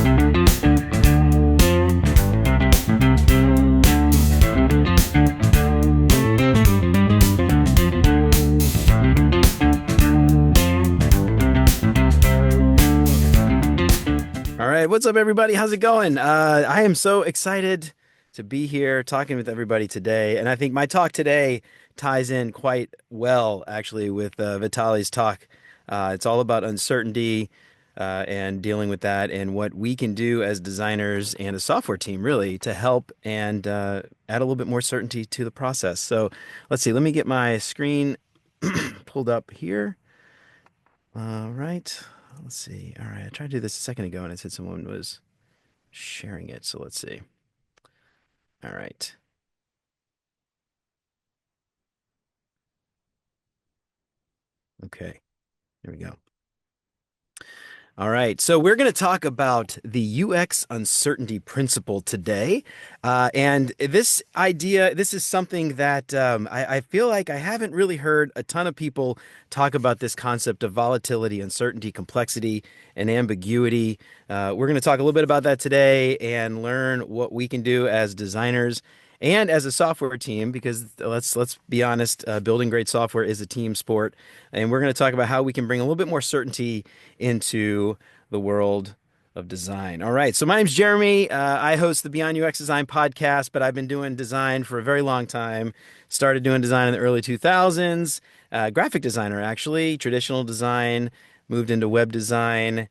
All right, what's up, everybody? How's it going? I am so excited to be here talking with everybody today, and I think my talk today ties in quite well, actually, with Vitali's talk. It's all about uncertainty and dealing with that, and what we can do as designers and a software team, really, to help and add a little bit more certainty to the process. So, let's see. Let me get my screen pulled up here. All right. Let's see. All right. I tried to do this a second ago and it said someone was sharing it. So let's see. All right. Okay. There we go. All right. So we're going to talk about the UX uncertainty principle today. And this idea, this is something that I feel like I haven't really heard a ton of people talk about this concept of volatility, uncertainty, complexity, and ambiguity. We're going to talk a little bit about that today and learn what we can do as designers and as a software team, because let's be honest, building great software is a team sport, and we're going to talk about how we can bring a little bit more certainty into the world of design. All right, so my name's Jeremy. I host the Beyond UX Design podcast, but I've been doing design for a very long time. Started doing design in the early 2000s. Graphic designer, actually, traditional design. Moved into web design.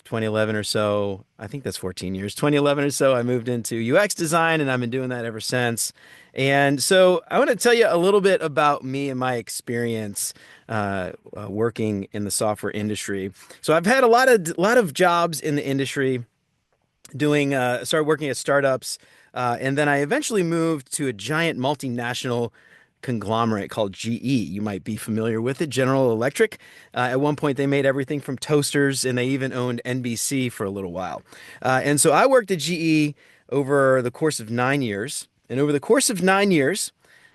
2011 or so, I think that's 14 years, 2011 or so, I moved into UX design and I've been doing that ever since. And so I want to tell you a little bit about me and my experience working in the software industry. So I've had a lot of jobs in the industry doing, started working at startups, and then I eventually moved to a giant multinational conglomerate called GE. You might be familiar with it, General Electric. At one point, they made everything from toasters, and they even owned NBC for a little while. And so I worked at GE over the course of 9 years. And over the course of 9 years,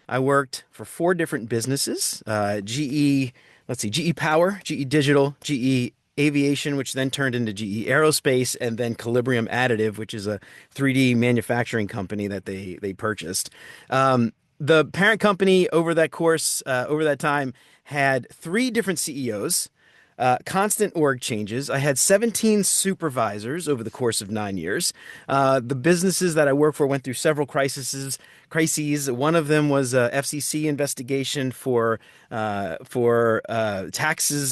I worked for four different businesses: GE, let's see, GE Power, GE Digital, GE Aviation, which then turned into GE Aerospace, and then Calibrium Additive, which is a 3D manufacturing company that they purchased. The parent company over that course, over that time, had three different CEOs, constant org changes. I had 17 supervisors over the course of 9 years. The businesses that I worked for went through several crises. One of them was a FCC investigation for taxes,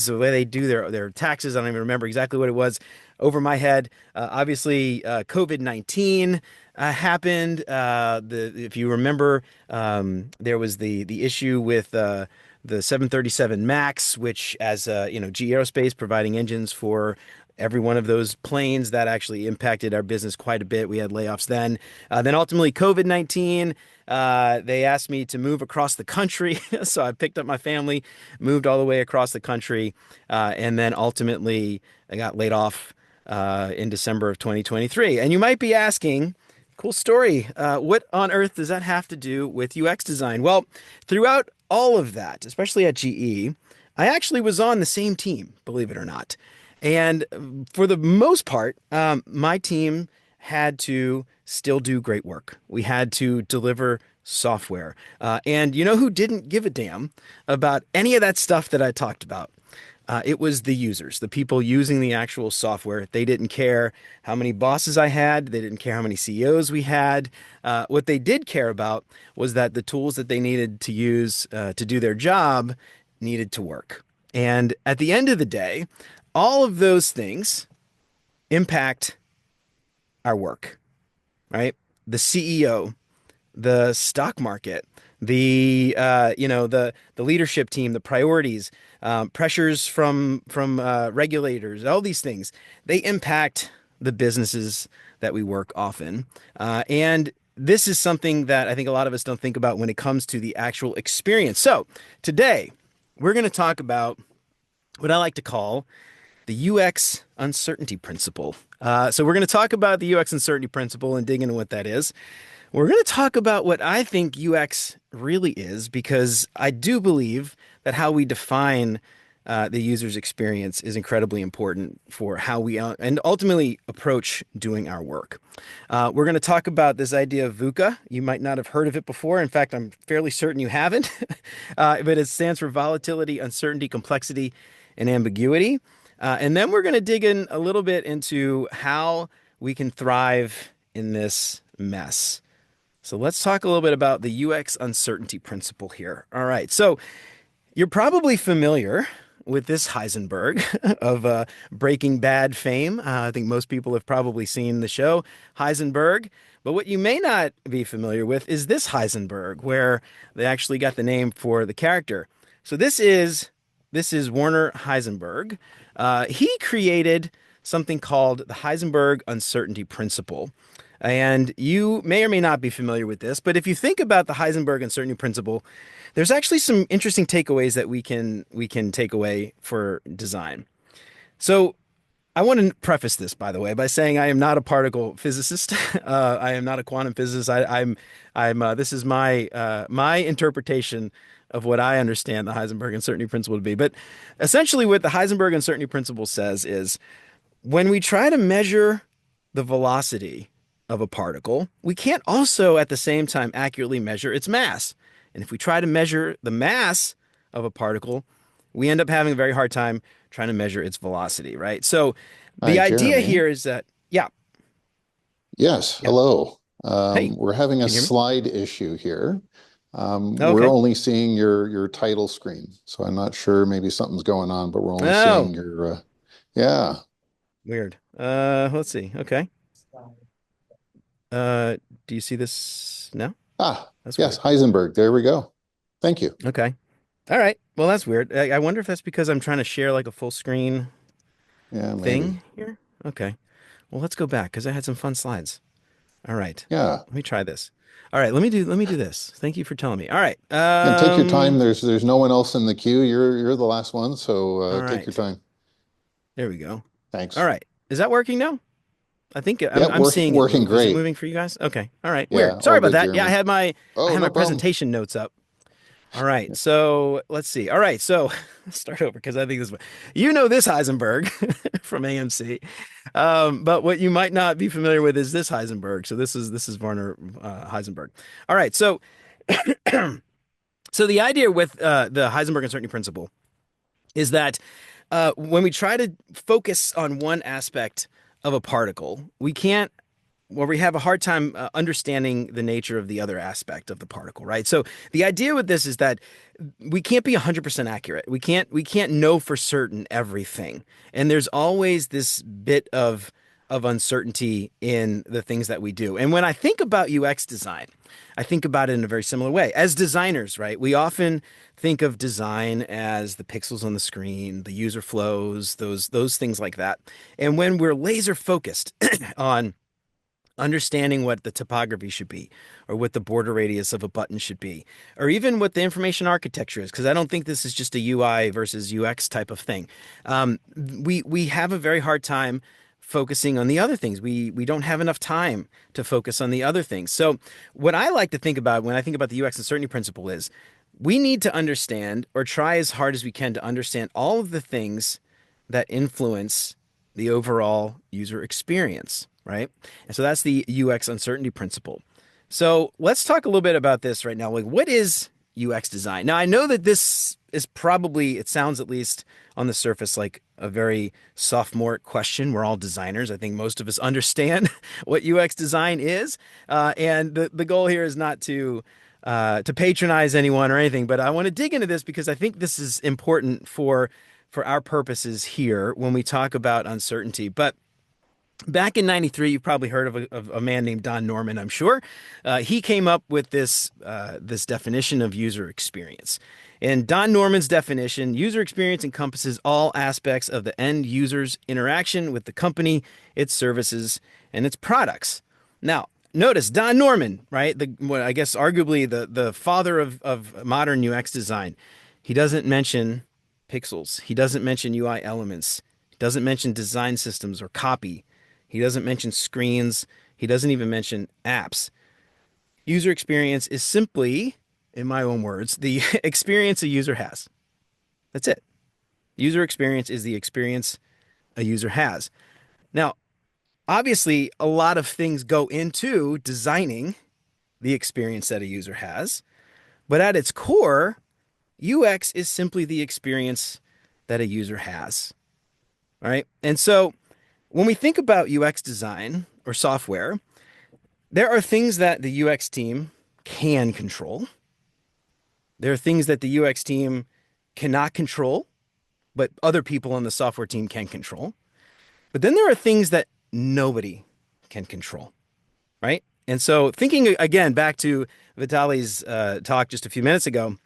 the way they do their taxes. I don't even remember exactly what it was over my head. Obviously, COVID-19 happened. If you remember, there was the issue with the 737 Max, which, as GE Aerospace providing engines for every one of those planes, that actually impacted our business quite a bit. We had layoffs then. Then ultimately COVID-19, they asked me to move across the country. So I picked up my family, moved all the way across the country, and then ultimately I got laid off in December of 2023. And you might be asking, cool story, what on earth does that have to do with UX design? Well, throughout all of that, especially at GE, I actually was on the same team, believe it or not. And for the most part, my team had to still do great work. We had to deliver software. And you know who didn't give a damn about any of that stuff that I talked about? It was the users, the people using the actual software. They didn't care how many bosses I had. They didn't care how many CEOs we had. What they did care about was that the tools that they needed to use to do their job needed to work. And at the end of the day, all of those things impact our work, right? The CEO, the stock market, the leadership team, the priorities, pressures from regulators, all these things, they impact the businesses that we work often. And this is something that I think a lot of us don't think about when it comes to the actual experience. So today we're going to talk about what I like to call the UX uncertainty principle. So we're going to talk about the UX uncertainty principle and dig into what that is. We're going to talk about what I think UX really is, because I do believe that how we define the user's experience is incredibly important for how we and ultimately approach doing our work. We're going to talk about this idea of VUCA. You might not have heard of it before. In fact, I'm fairly certain you haven't. But it stands for volatility, uncertainty, complexity, and ambiguity. And then we're going to dig in a little bit into how we can thrive in this mess. So let's talk a little bit about the UX uncertainty principle here. All right. So you're probably familiar with this Heisenberg of Breaking Bad fame. I think most people have probably seen the show Heisenberg. But what you may not be familiar with is this Heisenberg, where they actually got the name for the character. So this is Werner Heisenberg. He created something called the Heisenberg uncertainty principle. And you may or may not be familiar with this, but if you think about the Heisenberg uncertainty principle, there's actually some interesting takeaways that we can take away for design. So I want to preface this, by the way, by saying I am not a particle physicist. I am not a quantum physicist. I'm. This is my interpretation of what I understand the Heisenberg uncertainty principle to be. But essentially, what the Heisenberg uncertainty principle says is when we try to measure the velocity of a particle, we can't also at the same time accurately measure its mass. And if we try to measure the mass of a particle, we end up having a very hard time trying to measure its velocity, right? So Hi, the idea Jeremy. here is that, yeah, Yes, yeah. hello. Hey, We're having a can you hear me? slide issue here. Oh, We're okay. only seeing your title screen, so I'm not sure. Maybe something's going on, but we're only seeing Oh, your. Yeah, weird. Let's see. Okay. Uh, do you see this now? ah, That's yes, weird. Heisenberg. There we go. Thank you. Okay. All right. Well, that's weird. I wonder if that's because I'm trying to share like a full screen Yeah, thing maybe. here. Okay. Well, let's go back because I had some fun slides. All right. Yeah, Let me try this. All right, let me do this. Thank you for telling me. All right. and take your time. There's no one else in the queue. You're the last one, so All take your right. time. There we go. All Thanks. right. Is that working now? I think Yeah, I'm seeing it working move. Is it great. moving for you guys? Okay. All right. Yeah, Weird. Sorry all about good, that. Yeah, I Jeremy. had my I Oh, had my no problem. presentation notes up. All right. So let's see. All right. So let's start over because I think this you know this Heisenberg from AMC. But what you might not be familiar with is this Heisenberg. So this is Werner Heisenberg. All right. So the idea with the Heisenberg uncertainty principle is that when we try to focus on one aspect of a particle, we can't, or we have a hard time understanding the nature of the other aspect of the particle, right? So the idea with this is that we can't be 100% accurate. We can't know for certain everything. And there's always this bit of uncertainty in the things that we do. And when I think about UX design, I think about it in a very similar way. As designers, right? We often think of design as the pixels on the screen, the user flows, those things like that. And when we're laser focused on understanding what the topography should be, or what the border radius of a button should be, or even what the information architecture is, because I don't think this is just a UI versus UX type of thing. We have a very hard time focusing on the other things. We don't have enough time to focus on the other things. So what I like to think about when I think about the UX uncertainty principle is we need to understand or try as hard as we can to understand all of the things that influence the overall user experience, right? And so that's the UX uncertainty principle. So let's talk a little bit about this right now. Like, what is UX design? Now, I know that this is probably, it sounds at least on the surface like a very sophomore question. We're all designers. I think most of us understand what UX design is. And the goal here is not to patronize anyone or anything, but I want to dig into this because I think this is important for our purposes here when we talk about uncertainty. But back in '93, you've probably heard of a man named Don Norman, I'm sure. He came up with this definition of user experience. In Don Norman's definition, user experience encompasses all aspects of the end user's interaction with the company, its services, and its products. Now, notice Don Norman, right? What I guess arguably the father of modern UX design. He doesn't mention pixels. He doesn't mention UI elements. He doesn't mention design systems or copy. He doesn't mention screens. He doesn't even mention apps. User experience is simply, in my own words, the experience a user has. That's it. User experience is the experience a user has. Now, obviously, a lot of things go into designing the experience that a user has, but at its core, UX is simply the experience that a user has. All right. And so when we think about UX design or software, there are things that the UX team can control. There are things that the UX team cannot control, but other people on the software team can control. But then there are things that nobody can control, right? And so, thinking again back to Vitali's talk just a few minutes ago,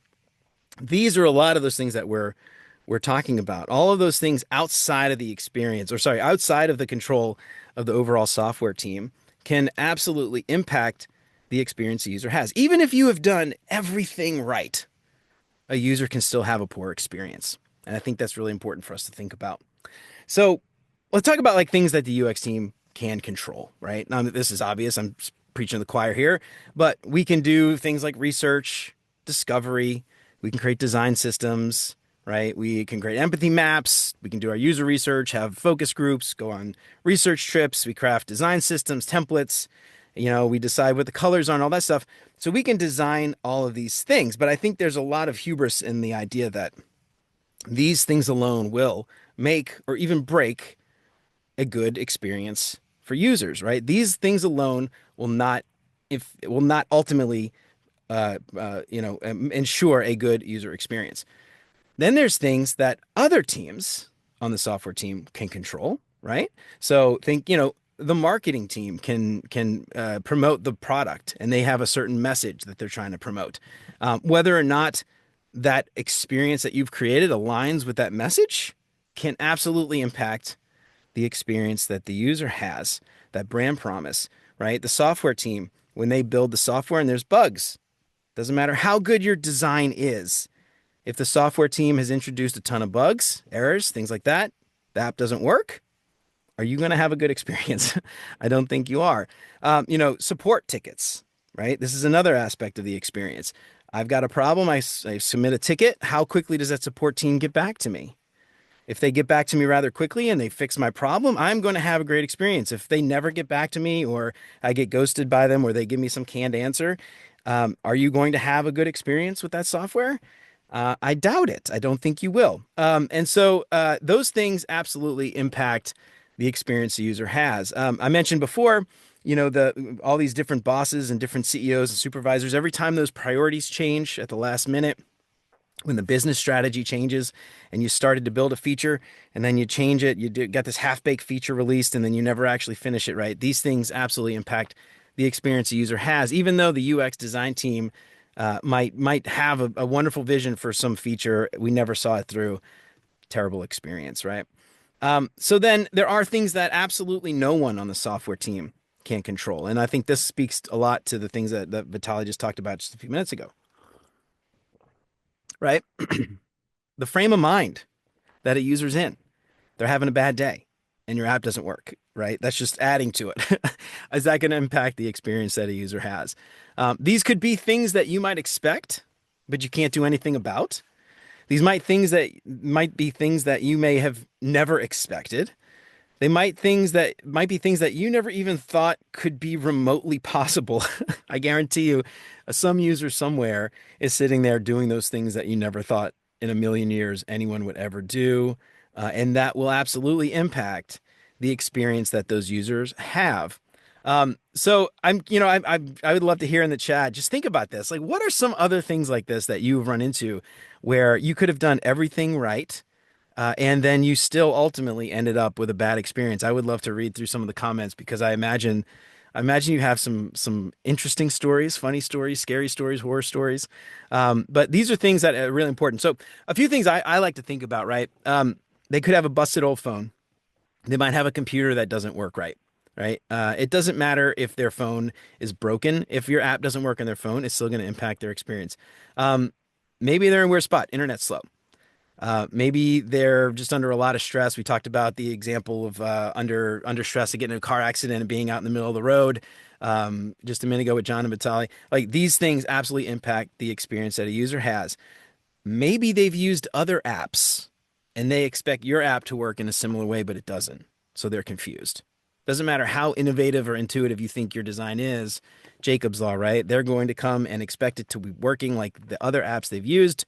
these are a lot of those things that we're talking about. All of those things outside of the experience, or sorry, outside of the control of the overall software team, can absolutely impact the experience the user has. Even if you have done everything right, a user can still have a poor experience. And I think that's really important for us to think about. So let's talk about like things that the UX team can control, right? Now, this is obvious. I'm preaching to the choir here, but we can do things like research, discovery. We can create design systems, right? We can create empathy maps. We can do our user research, have focus groups, go on research trips. We craft design systems, templates. We decide what the colors are and all that stuff. So we can design all of these things. But I think there's a lot of hubris in the idea that these things alone will make or even break a good experience for users, right? These things alone will not, if it will not ultimately, ensure a good user experience. Then there's things that other teams on the software team can control, right? So think, the marketing team can promote the product, and they have a certain message that they're trying to promote. Whether or not that experience that you've created aligns with that message can absolutely impact the experience that the user has, that brand promise, right? The software team, when they build the software and there's bugs, doesn't matter how good your design is. If the software team has introduced a ton of bugs, errors, things like that, the app doesn't work. Are you going to have a good experience? I don't think you are. Support tickets, right? This is another aspect of the experience. I've got a problem. I submit a ticket. How quickly does that support team get back to me? If they get back to me rather quickly and they fix my problem, I'm going to have a great experience. If they never get back to me, or I get ghosted by them, or they give me some canned answer, are you going to have a good experience with that software? I doubt it. I don't think you will. And so those things absolutely impact the experience the user has. I mentioned before, all these different bosses and different CEOs and supervisors. Every time those priorities change at the last minute, when the business strategy changes and you started to build a feature and then you change it, got this half-baked feature released and then you never actually finish it, right? These things absolutely impact the experience the user has, even though the UX design team might have a wonderful vision for some feature. We never saw it through. Terrible experience, right? So then there are things that absolutely no one on the software team can control. And I think this speaks a lot to the things that Vitaly just talked about just a few minutes ago, right? The frame of mind that a user's in. They're having a bad day and your app doesn't work, right? That's just adding to it. Is that going to impact the experience that a user has? These could be things that you might expect, but you can't do anything about. These might be things that you may have never expected. They might be things that you never even thought could be remotely possible. I guarantee you, some user somewhere is sitting there doing those things that you never thought in a million years anyone would ever do, and that will absolutely impact the experience that those users have. So I would love to hear in the chat. Just think about this. Like, what are some other things like this that you've run into where you could have done everything right? And then you still ultimately ended up with a bad experience. I would love to read through some of the comments because I imagine you have some interesting stories, funny stories, scary stories, horror stories. But these are things that are really important. So a few things I like to think about, right? They could have a busted old phone. They might have a computer that doesn't work right. Right. It doesn't matter if their phone is broken. If your app doesn't work on their phone, it's still going to impact their experience. Maybe they're in a weird spot. Internet's slow. Maybe they're just under a lot of stress. We talked about the example of under stress of getting in a car accident and being out in the middle of the road just a minute ago with John and Vitaly. Like, these things absolutely impact the experience that a user has. Maybe they've used other apps and they expect your app to work in a similar way, but it doesn't. So they're confused. Doesn't matter how innovative or intuitive you think your design is, Jacob's law, right? They're going to come and expect it to be working like the other apps they've used.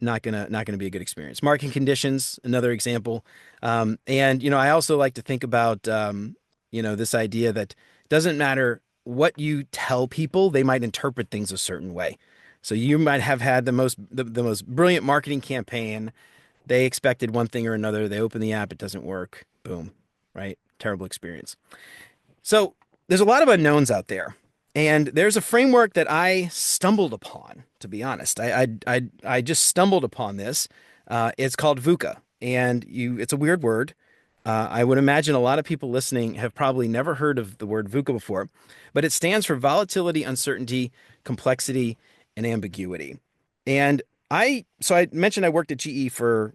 Not gonna be a good experience. Market conditions, another example. And I also like to think about this idea that it doesn't matter what you tell people, they might interpret things a certain way. So you might have had the most brilliant marketing campaign. They expected one thing or another. They open the app, it doesn't work. Boom, right? Terrible experience. So there's a lot of unknowns out there. And there's a framework that I stumbled upon, to be honest. I just stumbled upon this. It's called VUCA. And it's a weird word. I would imagine a lot of people listening have probably never heard of the word VUCA before, but it stands for volatility, uncertainty, complexity, and ambiguity. And I mentioned I worked at GE for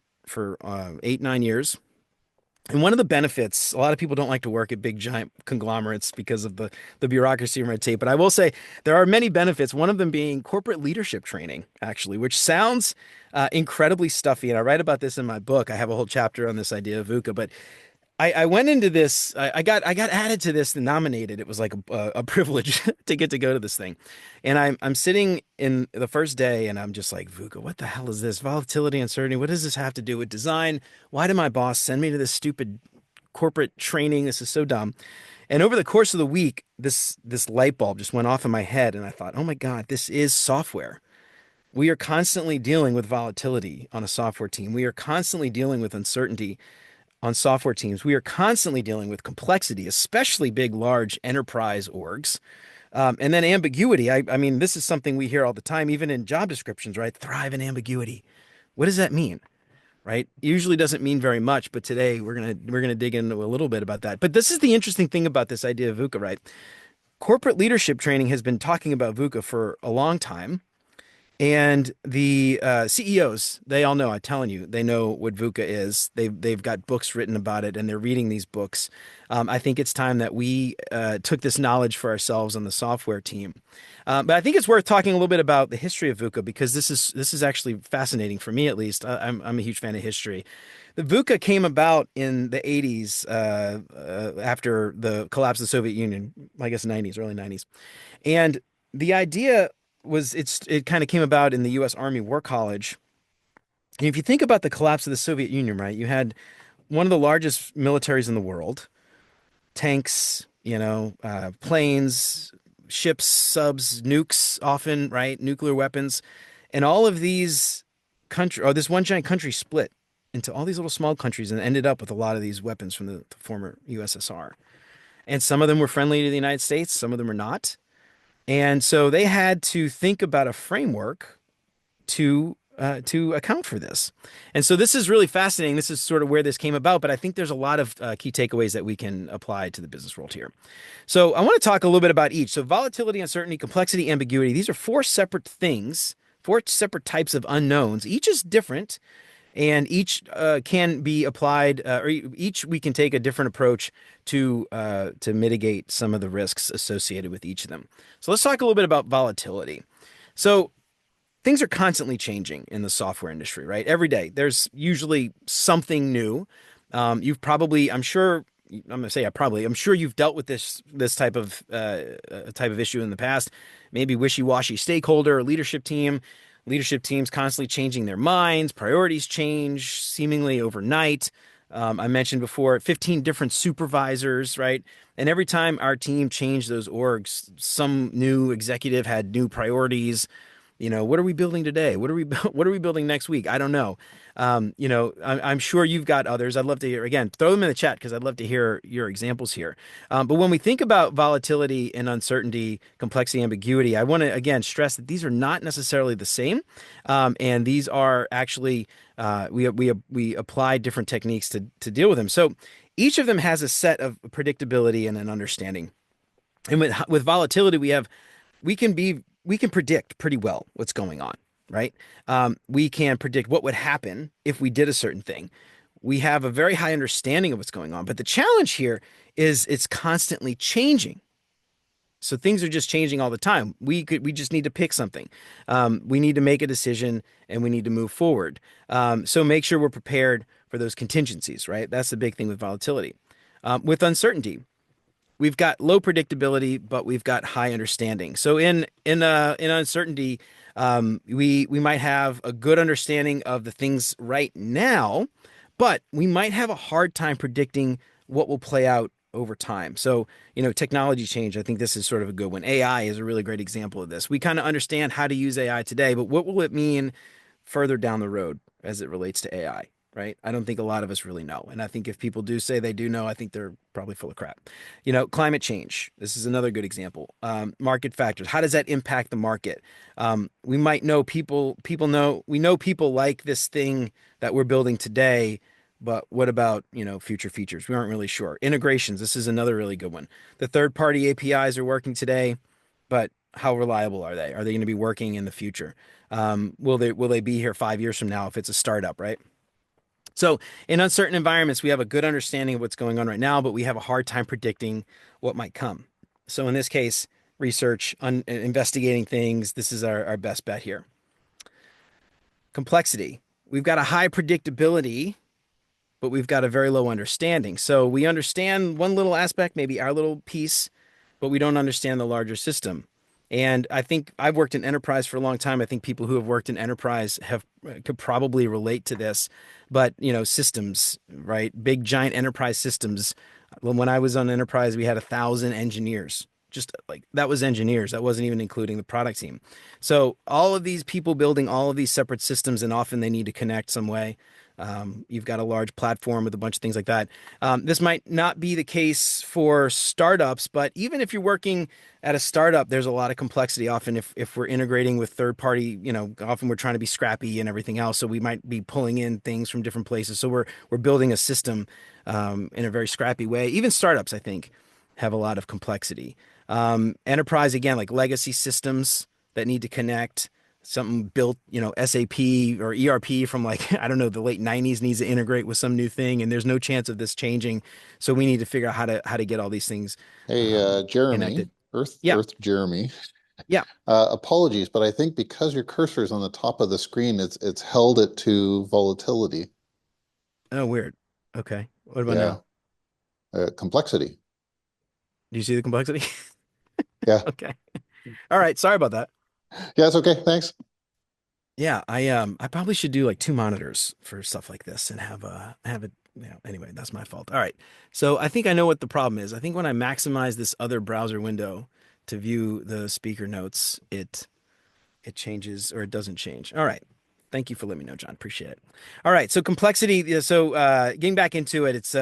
8, 9 years. And one of the benefits, a lot of people don't like to work at big giant conglomerates because of the bureaucracy and red tape. But I will say there are many benefits, one of them being corporate leadership training, actually, which sounds incredibly stuffy. And I write about this in my book. I have a whole chapter on this idea of VUCA. But I went into this. I got added to this and nominated. It was like a privilege to get to go to this thing, and I'm sitting in the first day, and I'm just like, VUCA, what the hell is this? Volatility, uncertainty. What does this have to do with design? Why did my boss send me to this stupid corporate training? This is so dumb. And over the course of the week, this light bulb just went off in my head, and I thought, oh my God, this is software. We are constantly dealing with volatility on a software team. We are constantly dealing with uncertainty on software teams. We are constantly dealing with complexity, especially big, large enterprise orgs. And then ambiguity. I mean, this is something we hear all the time, even in job descriptions, right? Thrive in ambiguity. What does that mean? Right? Usually doesn't mean very much, but today we're gonna dig into a little bit about that. But this is the interesting thing about this idea of VUCA, right? Corporate leadership training has been talking about VUCA for a long time. And the CEOs, they all know. I'm telling you, they know what VUCA is. They've got books written about it, and they're reading these books. I think it's time that we took this knowledge for ourselves on the software team. But I think it's worth talking a little bit about the history of VUCA because this is actually fascinating for me, at least. I'm a huge fan of history. The VUCA came about in the 80s after the collapse of the Soviet Union, I guess 90s, early 90s, and the idea was it kind of came about in the U.S. Army War College. And if you think about the collapse of the Soviet Union, right, you had one of the largest militaries in the world, tanks, planes, ships, subs, nukes, often, right, nuclear weapons, and all of these this one giant country split into all these little small countries and ended up with a lot of these weapons from the former USSR. And some of them were friendly to the United States, some of them were not. And so they had to think about a framework to account for this. And so this is really fascinating. This is sort of where this came about, but I think there's a lot of key takeaways that we can apply to the business world here. So I want to talk a little bit about each. So volatility, uncertainty, complexity, ambiguity. These are four separate things, four separate types of unknowns. Each is different. And each can be applied, or each we can take a different approach to mitigate some of the risks associated with each of them. So let's talk a little bit about volatility. So things are constantly changing in the software industry, right? Every day there's usually something new. You've probably, I'm sure, I'm going to say I'm sure you've dealt with this type of issue in the past. Maybe wishy-washy stakeholder or leadership team. Leadership teams constantly changing their minds, priorities change seemingly overnight. I mentioned before 15 different supervisors, right? And every time our team changed those orgs, some new executive had new priorities. What are we building today? What are we building next week? I don't know. I'm sure you've got others. I'd love to hear, again, throw them in the chat because I'd love to hear your examples here. But when we think about volatility and uncertainty, complexity, ambiguity, I want to, again, stress that these are not necessarily the same. And these are actually, we apply different techniques to deal with them. So each of them has a set of predictability and an understanding. And with volatility, we can predict pretty well what's going on, right? We can predict what would happen if we did a certain thing. We have a very high understanding of what's going on, but the challenge here is it's constantly changing. So things are just changing all the time. We just need to pick something. We need to make a decision and we need to move forward. So make sure we're prepared for those contingencies, right? That's the big thing with volatility. With uncertainty, we've got low predictability, but we've got high understanding. So in uncertainty, we might have a good understanding of the things right now, but we might have a hard time predicting what will play out over time. So, technology change, I think this is sort of a good one. AI is a really great example of this. We kind of understand how to use AI today, but what will it mean further down the road as it relates to AI? Right? I don't think a lot of us really know. And I think if people do say they do know, I think they're probably full of crap. Climate change. This is another good example. Market factors. How does that impact the market? We might know we know people like this thing that we're building today, but what about, future features? We aren't really sure. Integrations. This is another really good one. The third party APIs are working today, but how reliable are they? Are they going to be working in the future? Will they be here 5 years from now if it's a startup, right? So, in uncertain environments, we have a good understanding of what's going on right now, but we have a hard time predicting what might come. So, in this case, research, investigating things, this is our best bet here. Complexity. We've got a high predictability, but we've got a very low understanding. So, we understand one little aspect, maybe our little piece, but we don't understand the larger system. And I think I've worked in enterprise for a long time. I think people who have worked in enterprise have could probably relate to this. But, systems, right? Big giant enterprise systems. When I was on enterprise, we had 1,000 engineers. Just like that was engineers. That wasn't even including the product team. So all of these people building all of these separate systems, and often they need to connect some way. You've got a large platform with a bunch of things like that. This might not be the case for startups, but even if you're working at a startup, there's a lot of complexity. Often, if we're integrating with third party, often we're trying to be scrappy and everything else. So we might be pulling in things from different places. So we're building a system in a very scrappy way. Even startups, I think, have a lot of complexity. Enterprise, again, like legacy systems that need to connect something built, SAP or ERP from like, I don't know, the late 90s needs to integrate with some new thing, and there's no chance of this changing. So we need to figure out how to get all these things Hey, Jeremy, connected. Earth, Yeah. Earth Jeremy. Yeah. Apologies, but I think because your cursor is on the top of the screen, it's held it to volatility. Oh, weird. Okay. What about Yeah, now? complexity. Do you see the complexity? Yeah, Okay. All right. Sorry about that. yeah, it's okay. Thanks. Yeah, I probably should do like two monitors for stuff like this and have it, anyway, that's my fault. All right. So I think I know what the problem is. I think when I maximize this other browser window to view the speaker notes, it changes or it doesn't change. All right. Thank you for letting me know, John. Appreciate it. All right. So complexity. So getting back into it, it's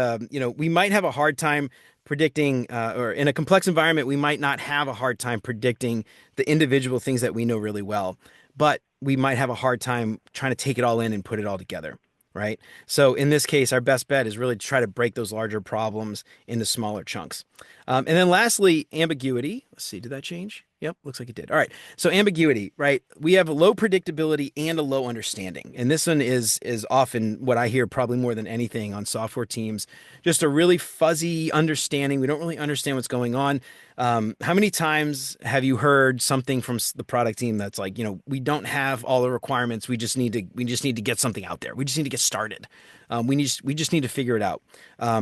we might have a hard time predicting, or in a complex environment, we might not have a hard time predicting the individual things that we know really well, but we might have a hard time trying to take it all in and put it all together. Right. So in this case, our best bet is really to try to break those larger problems into smaller chunks. And then lastly, ambiguity. Let's see, did that change? Yep, looks like it did. All right. So ambiguity, right? We have a low predictability and a low understanding. And this one is often what I hear probably more than anything on software teams, just a really fuzzy understanding. We don't really understand what's going on. How many times have you heard something from the product team that's like, we don't have all the requirements. We just need to get something out there. We just need to get started. We just need to figure it out.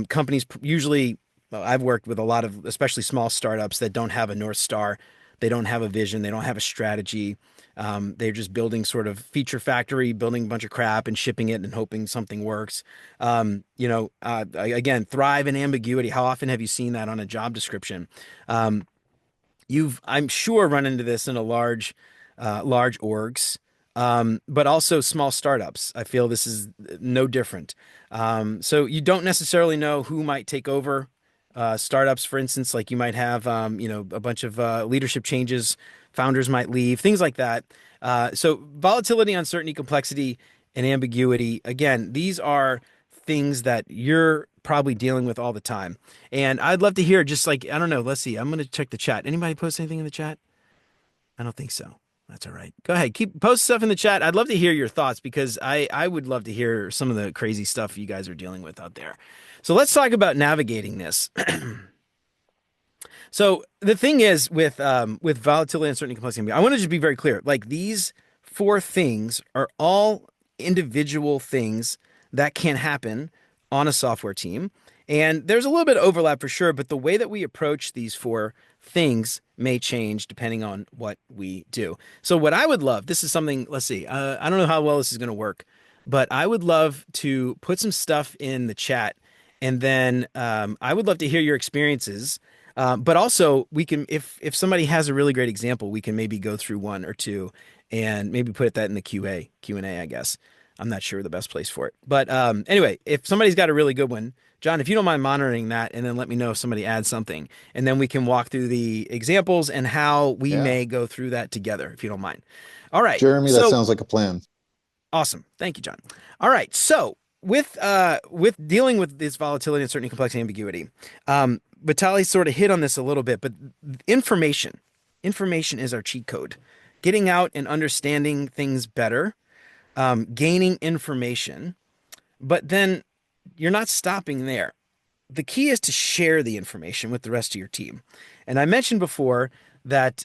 Companies usually, well, I've worked with a lot of, especially small startups that don't have a North Star. They don't have a vision. They don't have a strategy. They're just building sort of feature factory, building a bunch of crap and shipping it and hoping something works. Again, thrive in ambiguity. How often have you seen that on a job description? Um, I'm sure, run into this in a large orgs, but also small startups. I feel this is no different. So you don't necessarily know who might take over startups, for instance, like you might have, a bunch of leadership changes, founders might leave, things like that. So volatility, uncertainty, complexity, and ambiguity. Again, these are things that you're probably dealing with all the time. And I'd love to hear just like, I don't know, let's see. I'm going to check the chat. Anybody post anything in the chat? I don't think so. That's all right. Go ahead. Keep post stuff in the chat. I'd love to hear your thoughts because I would love to hear some of the crazy stuff you guys are dealing with out there. So let's talk about navigating this. So the thing is with volatility, uncertainty, complexity, I want to just be very clear. Like these four things are all individual things that can happen on a software team. And there's a little bit of overlap for sure, but the way that we approach these four things may change depending on what we do. So what I would love, this is something, let's see, I don't know how well this is going to work, but I would love to put some stuff in the chat, and then I would love to hear your experiences. But also, we can, if somebody has a really great example, we can maybe go through one or two and maybe put that in the Q&A, I guess. I'm not sure the best place for it. But anyway, if somebody's got a really good one, John, if you don't mind monitoring that, and then let me know if somebody adds something, and then we can walk through the examples and how we Yeah. may go through that together, if you don't mind. All right. Jeremy, that So sounds like a plan. awesome. Thank you, John. All right. So with dealing with this volatility, uncertainty, complexity, ambiguity, Vitali sort of hit on this a little bit, but information, information is our cheat code. Getting out and understanding things better, gaining information, but then you're not stopping there. The key is to share the information with the rest of your team. And I mentioned before that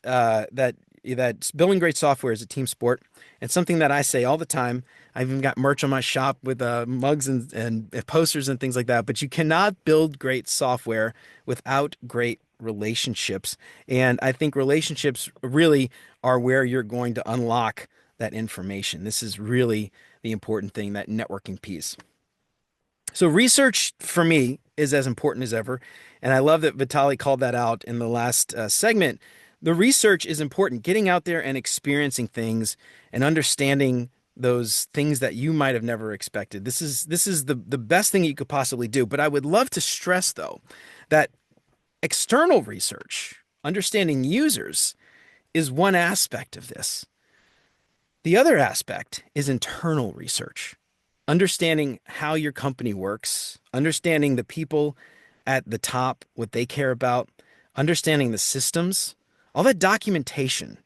building great software is a team sport. It's something that I say all the time. I've even got merch on my shop with mugs and posters and things like that. But you cannot build great software without great relationships. And I think relationships really are where you're going to unlock that information. This is really the important thing, that networking piece. So research for me is as important as ever, and I love that Vitali called that out in the last segment. The research is important, getting out there and experiencing things and understanding those things that you might have never expected. This is the best thing you could possibly do. But I would love to stress though that external research, understanding users, is one aspect of this. The other aspect is internal research, understanding how your company works, understanding the people at the top, what they care about, understanding the systems, all that documentation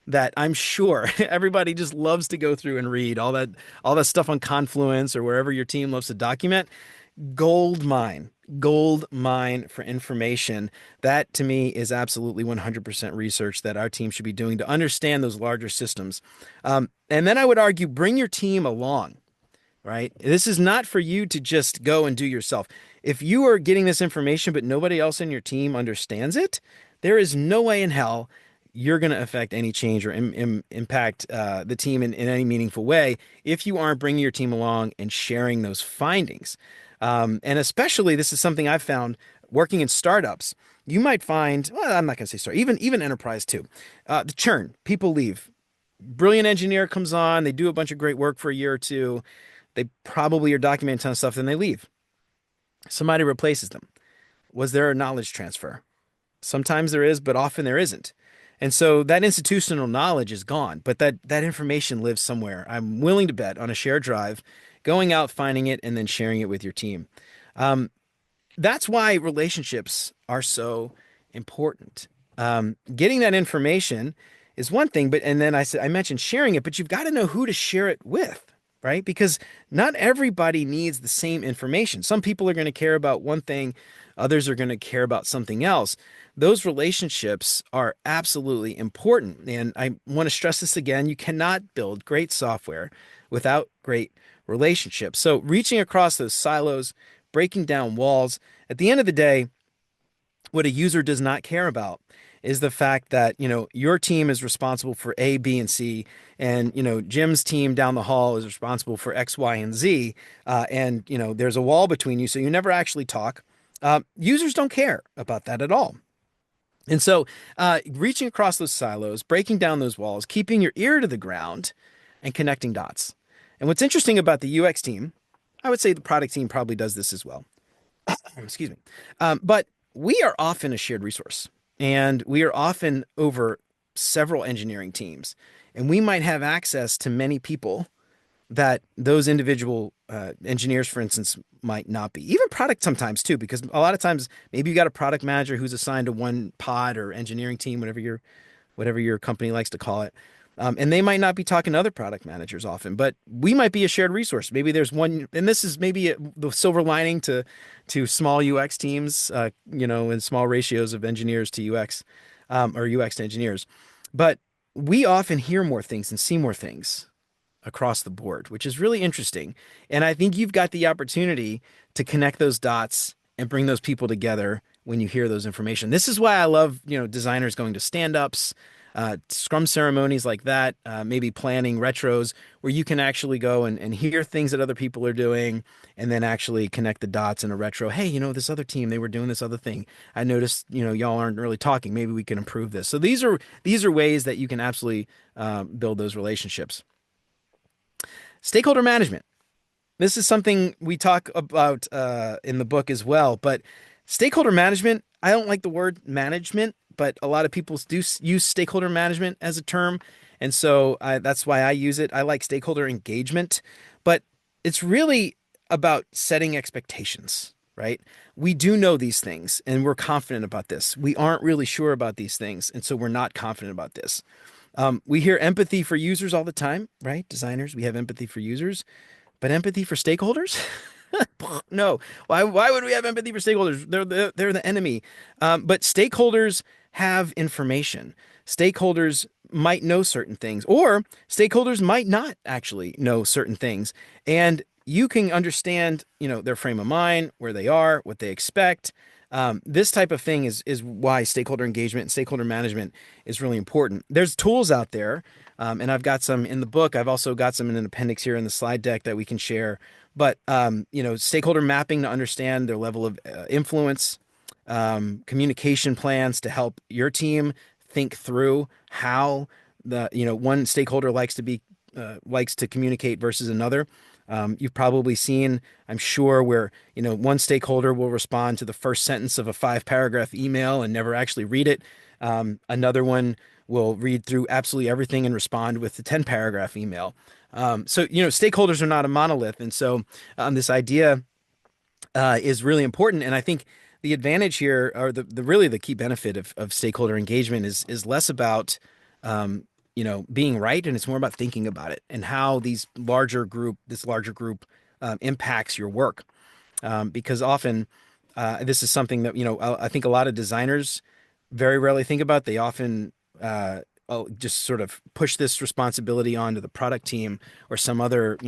that I'm sure everybody just loves to go through and read, all that stuff on Confluence or wherever your team loves to document. Gold mine, gold mine for information. That to me is absolutely 100% research that our team should be doing to understand those larger systems. And then I would argue bring your team along, right? This is not for you to just go and do yourself. If you are getting this information, but nobody else in your team understands it, there is no way in hell you're going to affect any change or impact the team in any meaningful way if you aren't bringing your team along and sharing those findings. And especially, this is something I've found working in startups. You might find, well, I'm not going to say startup, even enterprise too. The churn, people leave. Brilliant engineer comes on, they do a bunch of great work for a year or two. They probably are documenting a ton of stuff, then they leave. Somebody replaces them. Was there a knowledge transfer? Sometimes there is, but often there isn't. And so that institutional knowledge is gone, but that information lives somewhere. I'm willing to bet on a shared drive, going out, finding it, and then sharing it with your team. Um, that's why relationships are so important. Getting that information is one thing, but and then I mentioned sharing it, but you've got to know who to share it with, right? Because not everybody needs the same information. Some people are going to care about one thing, others are going to care about something else. Those relationships are absolutely important. And I want to stress this again, you cannot build great software without great relationships. So reaching across those silos, breaking down walls, at the end of the day, what a user does not care about is the fact that, your team is responsible for A, B, and C, and, Jim's team down the hall is responsible for X, Y, and Z. And, there's a wall between you, so you never actually talk. Users don't care about that at all. And so, reaching across those silos, breaking down those walls, keeping your ear to the ground, and connecting dots. And what's interesting about the UX team, I would say the product team probably does this as well. Excuse me. But we are often a shared resource, and we are often over several engineering teams, and we might have access to many people that those individual engineers, for instance, might not be. Even product sometimes too, because a lot of times maybe you got a product manager who's assigned to one pod or engineering team, whatever your company likes to call it. And they might not be talking to other product managers often, but we might be a shared resource. Maybe there's one, and this is maybe the silver lining to small UX teams, and small ratios of engineers to UX, or UX to engineers. But we often hear more things and see more things across the board, which is really interesting. And I think you've got the opportunity to connect those dots and bring those people together when you hear those information. This is why I love, designers going to stand-ups, scrum ceremonies like that, maybe planning retros where you can actually go and hear things that other people are doing and then actually connect the dots in a retro. Hey, this other team, they were doing this other thing. I noticed, y'all aren't really talking. Maybe we can improve this. So these are ways that you can absolutely build those relationships. Stakeholder management. This is something we talk about in the book as well. But stakeholder management, I don't like the word management, but a lot of people do use stakeholder management as a term. And so that's why I use it. I like stakeholder engagement, but it's really about setting expectations, right? We do know these things and we're confident about this. We aren't really sure about these things. And so we're not confident about this. We hear empathy for users all the time, right? Designers, we have empathy for users, but empathy for stakeholders? No. Why would we have empathy for stakeholders? They're the enemy. But stakeholders have information. Stakeholders might know certain things, or stakeholders might not actually know certain things. And you can understand, their frame of mind, where they are, what they expect. This type of thing is why stakeholder engagement and stakeholder management is really important. There's tools out there, and I've got some in the book. I've also got some in an appendix here in the slide deck that we can share. But stakeholder mapping to understand their level of influence, communication plans to help your team think through how one stakeholder likes to communicate versus another. You've probably seen, I'm sure, where one stakeholder will respond to the first sentence of a 5-paragraph email and never actually read it. Another one will read through absolutely everything and respond with a 10-paragraph email. So stakeholders are not a monolith, and so this idea is really important. And I think the advantage here, or the really the key benefit of stakeholder engagement is less about being right, and it's more about thinking about it and how this larger group impacts your work. Because often this is something that I think a lot of designers very rarely think about. They often just sort of push this responsibility onto the product team or some other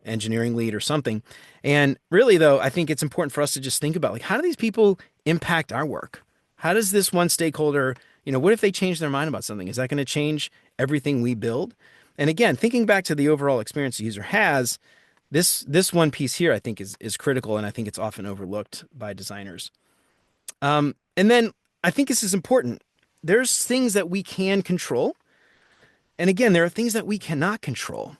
engineering lead or something. And really, though, I think it's important for us to just think about, like, how do these people impact our work? How does this one stakeholder, what if they change their mind about something? Is that going to change everything we build? And again, thinking back to the overall experience the user has, this one piece here, I think, is critical, and I think it's often overlooked by designers. And then I think this is important. There's things that we can control, and again, there are things that we cannot control.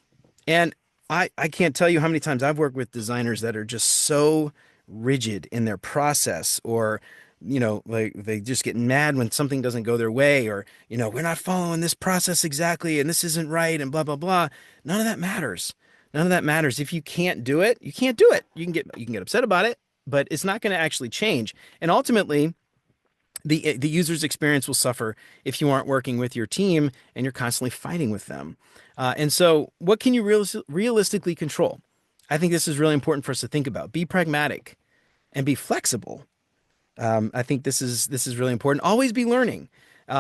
And I can't tell you how many times I've worked with designers that are just so rigid in their process, or like they just get mad when something doesn't go their way, or we're not following this process exactly and this isn't right and blah blah blah. None of that matters. None of that matters. If you can't do it, you can't do it. You can get upset about it, but it's not going to actually change. And ultimately, the user's experience will suffer if you aren't working with your team and you're constantly fighting with them. And so, what can you realistically control? I think this is really important for us to think about. Be pragmatic and be flexible. I think this is really important. Always be learning.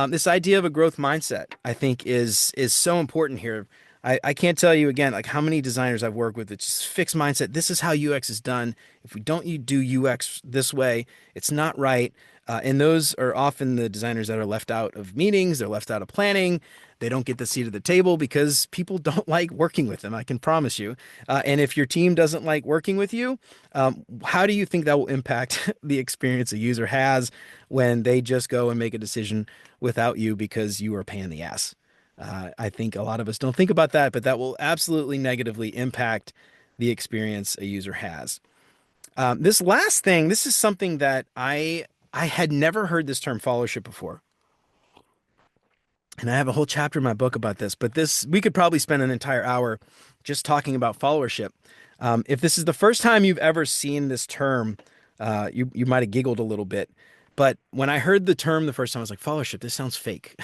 This idea of a growth mindset, I think, is so important here. I can't tell you again, like, how many designers I've worked with. It's just fixed mindset. This is how UX is done. If we don't do UX this way, it's not right. And those are often the designers that are left out of meetings. They're left out of planning. They don't get the seat at the table because people don't like working with them. I can promise you. And if your team doesn't like working with you, how do you think that will impact the experience a user has when they just go and make a decision without you because you are a pain in the ass? I think a lot of us don't think about that, but that will absolutely negatively impact the experience a user has. This last thing, this is something that I had never heard this term followership before. And I have a whole chapter in my book about this, but we could probably spend an entire hour just talking about followership. If this is the first time you've ever seen this term, you might have giggled a little bit, But when I heard the term the first time, I was like, followership, this sounds fake.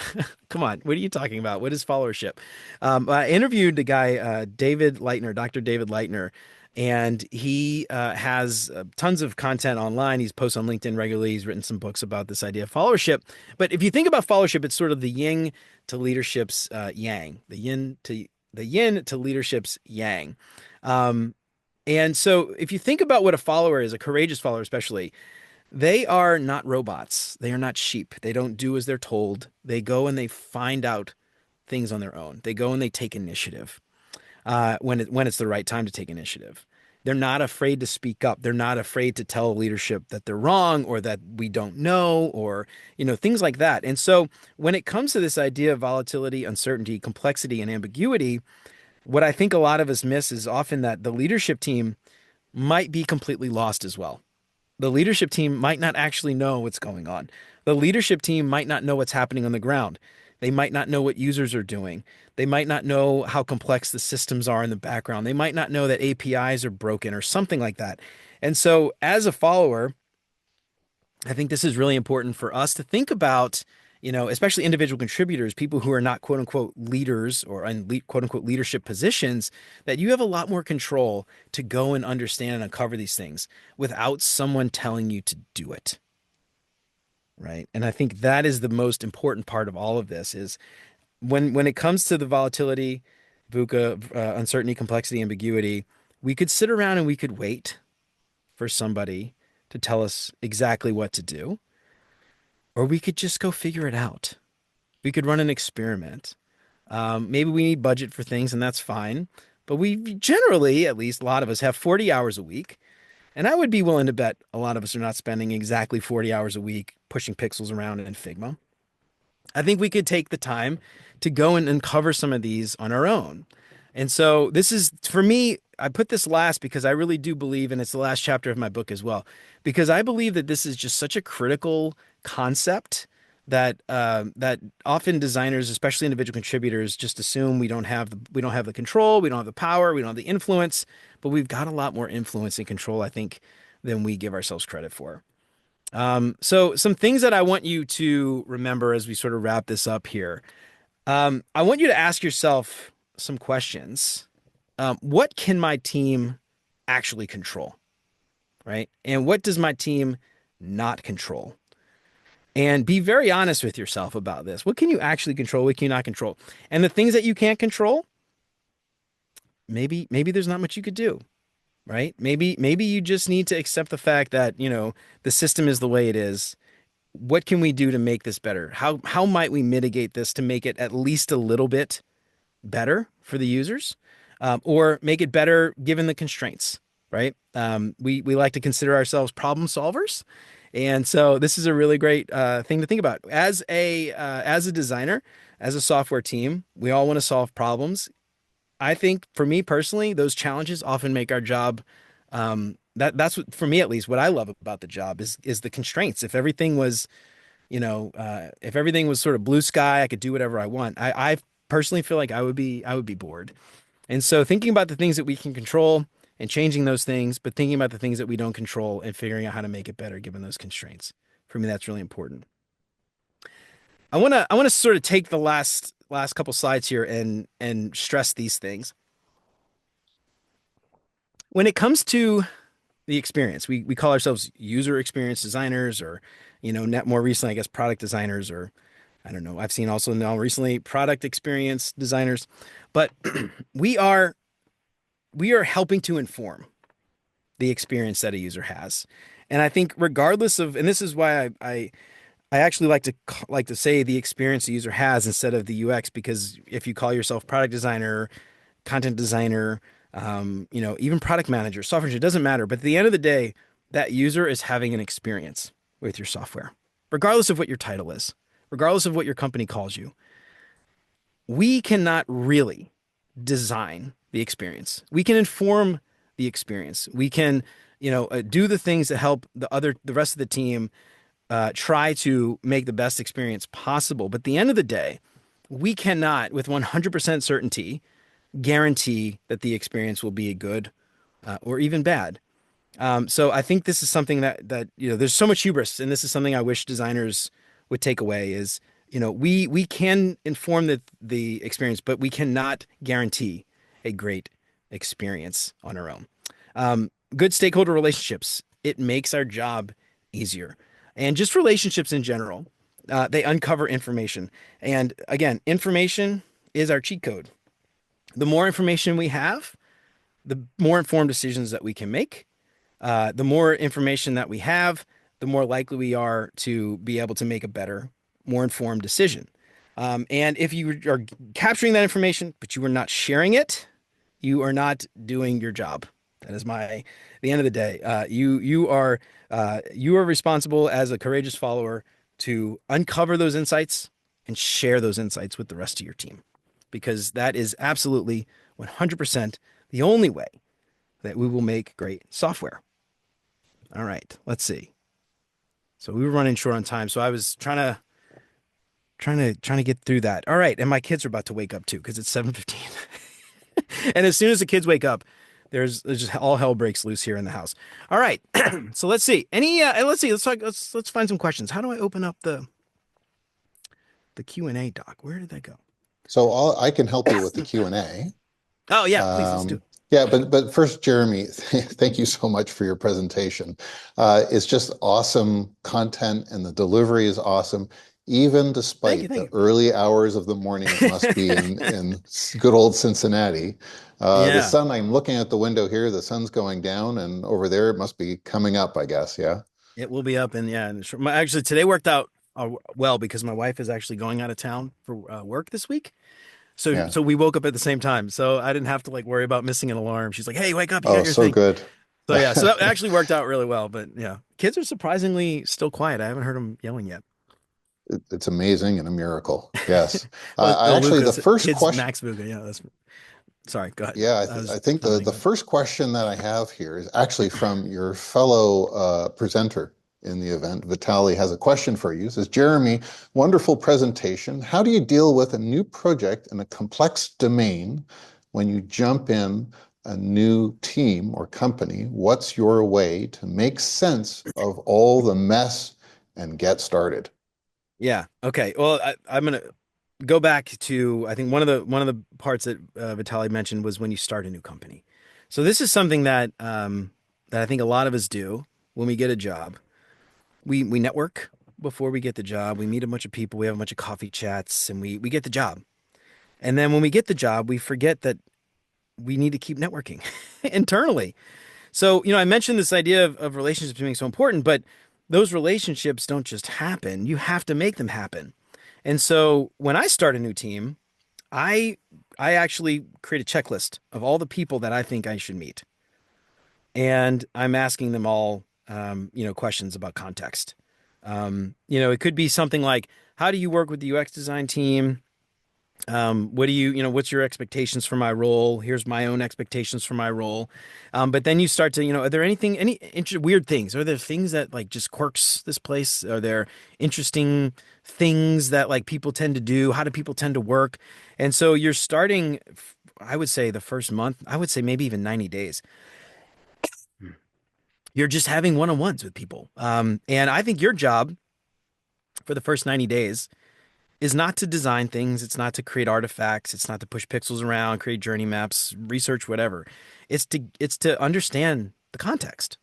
Come on, what are you talking about? What is followership? I interviewed the guy, David Leitner, Dr. David Leitner, and he has tons of content online. He's posts on LinkedIn regularly. He's written some books about this idea of followership. But if you think about followership, it's sort of the yin to leadership's yang, the yin to leadership's yang. Um, and so if you think about what a follower is, a courageous follower especially, they are not robots. They are not sheep. They don't do as they're told. They go and they find out things on their own. They go and they take initiative when it's the right time to take initiative. They're not afraid to speak up. They're not afraid to tell leadership that they're wrong or that we don't know or things like that. And so when it comes to this idea of volatility, uncertainty, complexity, and ambiguity, what I think a lot of us miss is often that the leadership team might be completely lost as well. The leadership team might not actually know what's going on. The leadership team might not know what's happening on the ground. They might not know what users are doing. They might not know how complex the systems are in the background. They might not know that APIs are broken or something like that. And so, as a follower, I think this is really important for us to think about, especially individual contributors, people who are not quote unquote leaders or in quote unquote leadership positions, that you have a lot more control to go and understand and uncover these things without someone telling you to do it. Right. And I think that is the most important part of all of this is when it comes to the volatility, VUCA, uncertainty, complexity, ambiguity, we could sit around and we could wait for somebody to tell us exactly what to do. Or we could just go figure it out. We could run an experiment. Maybe we need budget for things, and that's fine. But we generally, at least a lot of us, have 40 hours a week. And I would be willing to bet a lot of us are not spending exactly 40 hours a week pushing pixels around in Figma. I think we could take the time to go and uncover some of these on our own. And so this is for me, I put this last because I really do believe, and it's the last chapter of my book as well, because I believe that this is just such a critical concept that often designers, especially individual contributors, just assume we don't have the control, we don't have the power, we don't have the influence, but we've got a lot more influence and control, I think, than we give ourselves credit for. So some things that I want you to remember as we sort of wrap this up here. I want you to ask yourself some questions. What can my team actually control? Right? And what does my team not control? And be very honest with yourself about this. What can you actually control? What can you not control? And the things that you can't control, maybe there's not much you could do, right? Maybe you just need to accept the fact that, the system is the way it is. What can we do to make this better? How might we mitigate this to make it at least a little bit better for the users, or make it better given the constraints, right? We like to consider ourselves problem solvers, and so this is a really great thing to think about as a designer, as a software team. We all want to solve problems. I think for me personally, those challenges often make our job. That's what, for me at least, what I love about the job is the constraints. If everything was sort of blue sky, I could do whatever I want. I personally feel like I would be bored. And so thinking about the things that we can control and changing those things, but thinking about the things that we don't control and figuring out how to make it better given those constraints. For me, that's really important. I want to sort of take the last couple slides here and stress these things. When it comes to the experience, we call ourselves user experience designers, or net more recently, I guess, product designers, or I don't know. I've seen also now recently product experience designers, but we are we are helping to inform the experience that a user has. And I think regardless of, and this is why I actually like to say the experience the user has instead of the UX, because if you call yourself product designer, content designer, even product manager, software engineer, it doesn't matter. But at the end of the day, that user is having an experience with your software, regardless of what your title is, regardless of what your company calls you. We cannot really design the experience. We can inform the experience. We can, do the things that help the rest of the team try to make the best experience possible. But at the end of the day, we cannot, with 100% certainty, guarantee that the experience will be good or even bad. So I think this is something that there's so much hubris, and this is something I wish designers would take away is, we can inform the experience, but we cannot guarantee a great experience on our own. Good stakeholder relationships, it makes our job easier. And just relationships in general, they uncover information. And again, information is our cheat code. The more information we have, the more informed decisions that we can make. The more information that we have, the more likely we are to be able to make a better, more informed decision. And if you are capturing that information, but you are not sharing it, you are not doing your job. That is the end of the day. You are responsible as a courageous follower to uncover those insights and share those insights with the rest of your team, because that is absolutely 100% the only way that we will make great software. All right, let's see. So we were running short on time, so I was trying to get through that. All right, and my kids are about to wake up too because it's 7:15. And as soon as the kids wake up, there's just all hell breaks loose here in the house. All right. So let's see. Let's see. Let's find some questions. How do I open up the Q&A doc? Where did that go? So I can help you with the Q&A. Oh yeah, please let's do Um, it. yeah, but first, Jeremy, thank you so much for your presentation. It's just awesome content, and the delivery is awesome, even Thank you, despite the thank early hours of the morning it must be you. in good old Cincinnati. The Yeah, sun, I'm looking at the window here, the sun's going down, and over there it must be coming up, I guess. Yeah. it will be up and yeah. Actually, today worked out well because my wife is actually going out of town for work this week. So Yeah. so we woke up at the same time. So I didn't have to like worry about missing an alarm. She's like, "Hey, wake up, you Oh, got your so thing." good. So yeah, so that actually worked out really well. But yeah, kids are surprisingly still quiet. I haven't heard them yelling yet. It's amazing and a miracle. Yes. Well, Actually, the Luca's first kids, question, Max Luca. Yeah, that's sorry. Go ahead. yeah, I was I think nodding. the Go ahead. first question that I have here is actually from your fellow presenter in the event. Vitali has a question for you. It says, Jeremy, wonderful presentation. How do you deal with a new project in a complex domain when you jump in a new team or company? What's your way to make sense of all the mess and get started? Yeah. Okay. Well, I'm gonna go back to I think one of the parts that Vitaly mentioned was when you start a new company. So this is something that I think a lot of us do when we get a job. We network before we get the job. We meet a bunch of people. We have a bunch of coffee chats, and we get the job. And then when we get the job, we forget that we need to keep networking internally. So, I mentioned this idea of relationships being so important, but those relationships don't just happen. You have to make them happen. And so when I start a new team, I I actually create a checklist of all the people that I think I should meet. And I'm asking them all questions about context. It could be something like, how do you work with the UX design team? What do what's your expectations for my role? Here's my own expectations for my role. But then you start to, are there weird things? Are there things that like just quirks this place? Are there interesting things that like people tend to do? How do people tend to work? And so you're starting, I would say the first month, I would say maybe even 90 days. You're just having one-on-ones with people. And I think your job for the first 90 days is not to design things. It's not to create artifacts. It's not to push pixels around, create journey maps, research whatever. It's to understand the context.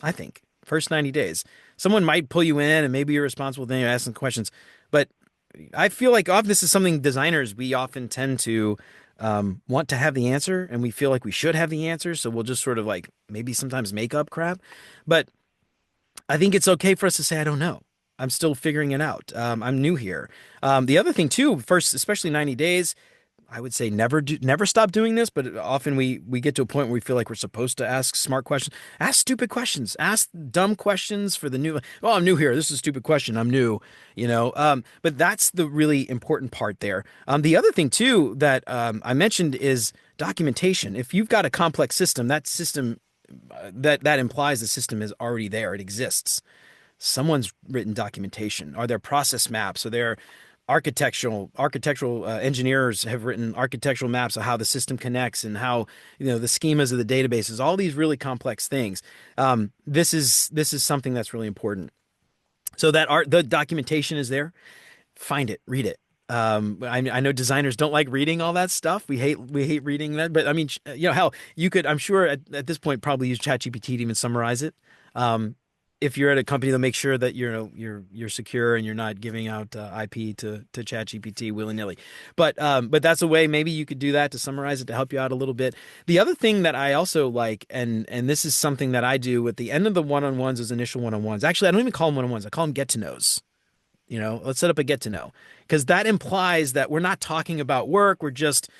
I think first 90 days, someone might pull you in, and maybe you're responsible. Then you're asking questions, but I feel like often this is something designers we often tend to want to have the answer, and we feel like we should have the answer. So we'll just sort of like maybe sometimes make up crap, but I think it's okay for us to say, I don't know. I'm still figuring it out. I'm new here. The other thing too, first, especially 90 days, I would say never stop doing this, but often we get to a point where we feel like we're supposed to ask smart questions. Ask stupid questions. Ask dumb questions for the new. Oh, I'm new here. This is a stupid question. I'm new, but that's the really important part there. The other thing too that I mentioned is documentation. If you've got a complex system, that system that implies the system is already there. It exists. Someone's written documentation. Are there process maps? architectural engineers have written architectural maps of how the system connects and how the schemas of the databases, all these really complex things. This is something that's really important. So that art, the documentation is there. Find it, read it. I know designers don't like reading all that stuff. We hate reading that, but I mean, hell, you could, I'm sure at this point, probably use ChatGPT to even summarize it. Um, if you're at a company, they'll make sure that you're secure and you're not giving out IP to ChatGPT willy nilly. But that's a way maybe you could do that to summarize it to help you out a little bit. The other thing that I also like, and this is something that I do at the end of the one-on-ones, is initial one-on-ones. Actually, I don't even call them one-on-ones. I call them get to knows. Let's set up a get to know, because that implies that we're not talking about work. We're just,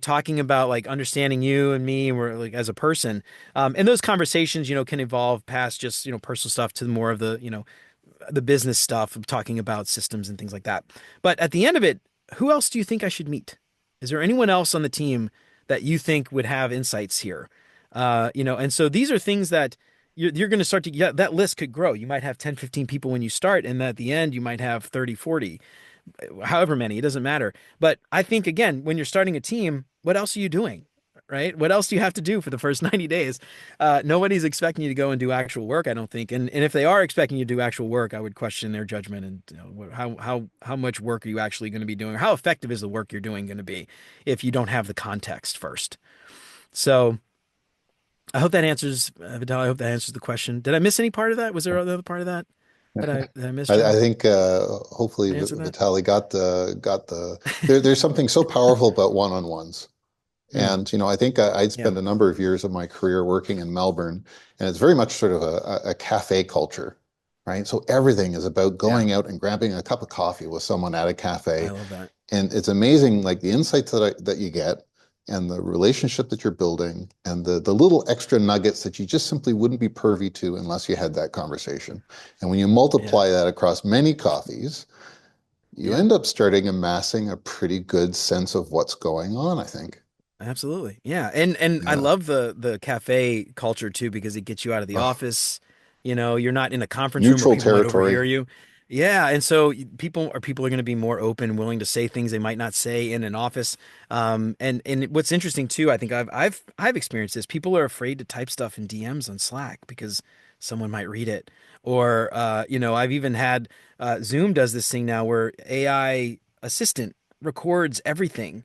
talking about like understanding you and me, and we're like as a person. And those conversations, can evolve past just, personal stuff to more of the business stuff of talking about systems and things like that. But at the end of it, who else do you think I should meet? Is there anyone else on the team that you think would have insights here? And so these are things that you're going to start to, yeah, that list could grow. You might have 10, 15 people when you start, and at the end, you might have 30, 40, however many, it doesn't matter. But I think, again, when you're starting a team, what else are you doing? Right? What else do you have to do for the first 90 days? Nobody's expecting you to go and do actual work, I don't think. And if they are expecting you to do actual work, I would question their judgment and how much work are you actually going to be doing? Or how effective is the work you're doing going to be if you don't have the context first? So I hope that answers, Vidal. I hope that answers the question. Did I miss any part of that? Was there another part of that that I missed, I Joe? think hopefully Did I answer that? Vitali got the there's something so powerful about one-on-ones. Mm, And I think I'd yeah, spent a number of years of my career working in Melbourne, and it's very much sort of a cafe culture, right? So everything is about yeah. going out and grabbing a cup of coffee with someone at a I cafe. love that. And it's amazing, like the insights that you get and the relationship that you're building and the little extra nuggets that you just simply wouldn't be privy to unless you had that conversation. And when you Yeah, multiply that across many coffees, you yeah. end up starting amassing a pretty good sense of what's going on, I think. Absolutely. Yeah. And I Yeah. love the cafe culture too, because it gets you out of the Oh, office. You're not in a conference room where neutral people might overhear territory. you. Yeah, and so people are going to be more open, willing to say things they might not say in an office. And what's interesting too, I think I've experienced this. People are afraid to type stuff in DMs on Slack because someone might read it. Or I've even had Zoom does this thing now where AI assistant records everything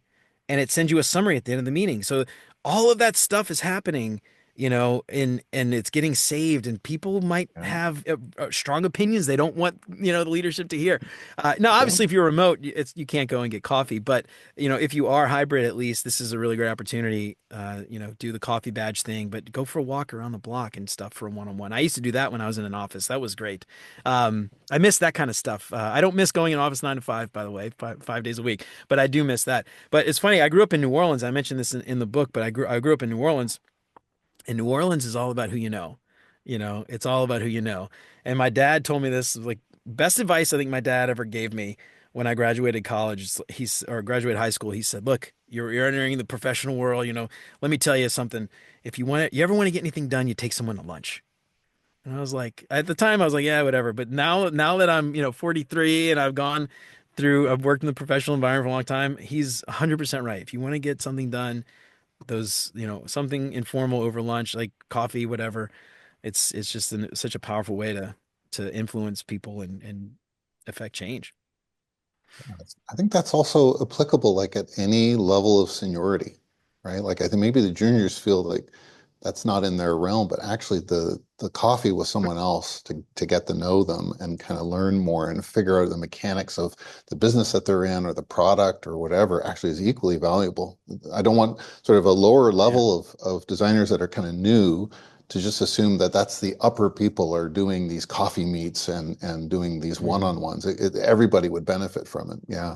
and it sends you a summary at the end of the meeting. So all of that stuff is happening, and it's getting saved, and people might Yeah. have strong opinions they don't want, the leadership to hear. Now, Yeah. obviously, if you're remote, you can't go and get coffee, but if you are hybrid, at least this is a really great opportunity. Do the coffee badge thing, but go for a walk around the block and stuff for a one-on-one. I used to do that when I was in an office. That was great. I miss that kind of stuff. I don't miss going in office 9 to 5, by the way, five days a week, but I do miss that. But it's funny. I grew up in New Orleans. I mentioned this in the book, but I grew up in New Orleans, and New Orleans is all about who you know. It's all about who you know. And my dad told me this, like, best advice I think my dad ever gave me when I graduated college. Or graduated high school. He said, "Look, you're entering the professional world. Let me tell you something. If you ever want to get anything done, you take someone to lunch." And I was like, at the time, I was like, yeah, whatever. But now that I'm, 43 and I've worked in the professional environment for a long time. He's 100% right. If you want to get something done, something informal over lunch, like coffee, whatever, it's just such a powerful way to influence people and affect change. I think that's also applicable like at any level of seniority, right? Like I think maybe the juniors feel like that's not in their realm, but actually the coffee with someone else to get to know them and kind of learn more and figure out the mechanics of the business that they're in or the product or whatever actually is equally valuable. I don't want sort of a lower Yeah. level of designers that are kind of new to just assume that that's the upper people are doing these coffee meets and doing these Hmm. one-on-ones. Everybody would benefit from it. Yeah.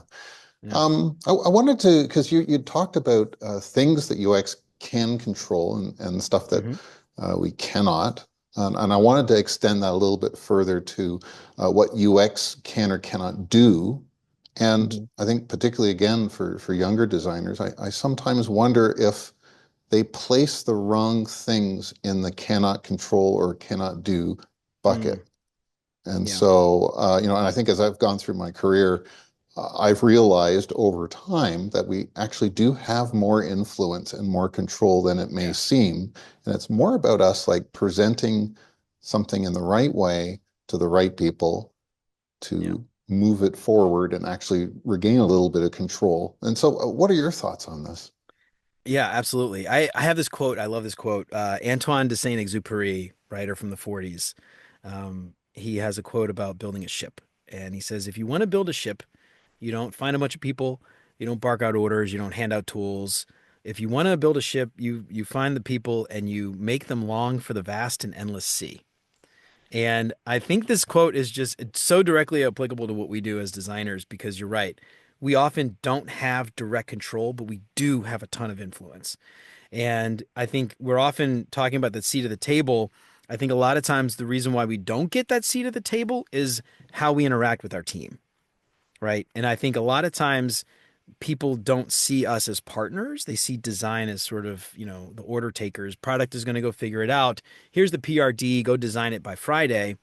Yeah. I wanted to, because you talked about things that UX can control and stuff that Hmm. we cannot. And I wanted to extend that a little bit further to what UX can or cannot do. And Hmm. I think particularly again for younger designers, I sometimes wonder if they place the wrong things in the cannot control or cannot do Mm. bucket. And Yeah. so, and I think as I've gone through my career, I've realized over time that we actually do have more influence and more control than it may Yeah. seem. And it's more about us like presenting something in the right way to the right people Yeah. to move it forward and actually regain a little bit of control. And so, what are your thoughts on this? Yeah, absolutely. I have this quote. I love this quote. Antoine de Saint-Exupéry, writer from the 40s. He has a quote about building a ship. And he says, if you want to build a ship, you don't find a bunch of people, you don't bark out orders, you don't hand out tools. If you want to build a ship, you find the people and you make them long for the vast and endless sea. And I think this quote is just it's so directly applicable to what we do as designers because you're right. We often don't have direct control, but we do have a ton of influence. And I think we're often talking about the seat of the table. I think a lot of times the reason why we don't get that seat at the table is how we interact with our team, right? And I think a lot of times people don't see us as partners. They see design as sort of, the order takers. Product is going to go figure it out. Here's the PRD, go design it by Friday.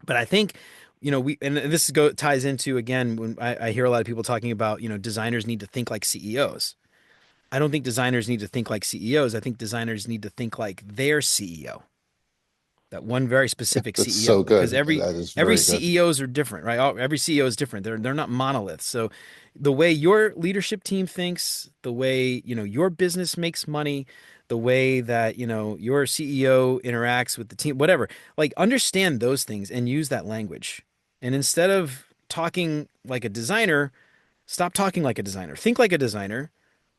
But I think, we and this ties into again when I hear a lot of people talking about, designers need to think like CEOs. I don't think designers need to think like CEOs. I think designers need to think like their CEO, that one very specific That's CEO, so because good. every That is every very good. CEOs are different, right? Every CEO is different. They're not monoliths. So the way your leadership team thinks, the way, your business makes money, the way that, your CEO interacts with the team, whatever, like understand those things and use that language. And instead of talking like a designer, stop talking like a designer. Think like a designer,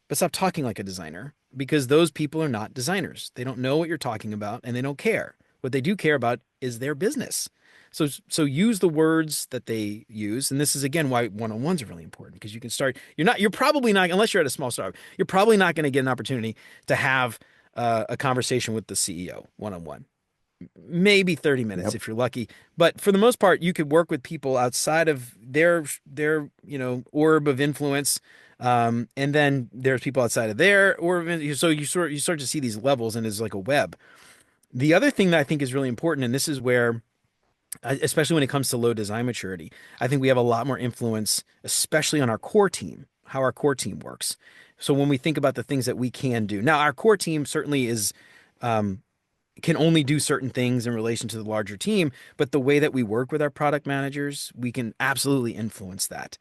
but stop talking like a designer because those people are not designers. They don't know what you're talking about and they don't care. What they do care about is their business. So use the words that they use, and this is again why one-on-ones are really important because you can start. You're probably not unless you're at a small startup. You're probably not going to get an opportunity to have a conversation with the CEO one-on-one, maybe 30 minutes Yep. if you're lucky. But for the most part, you could work with people outside of their orb of influence. And then there's people outside of their orb. So you start to see these levels and it's like a web. The other thing that I think is really important, and this is where, especially when it comes to low design maturity, I think we have a lot more influence, especially on our core team, how our core team works. So when we think about the things that we can do, now our core team certainly is um, can only do certain things in relation to the larger team, but the way that we work with our product managers, we can absolutely influence that.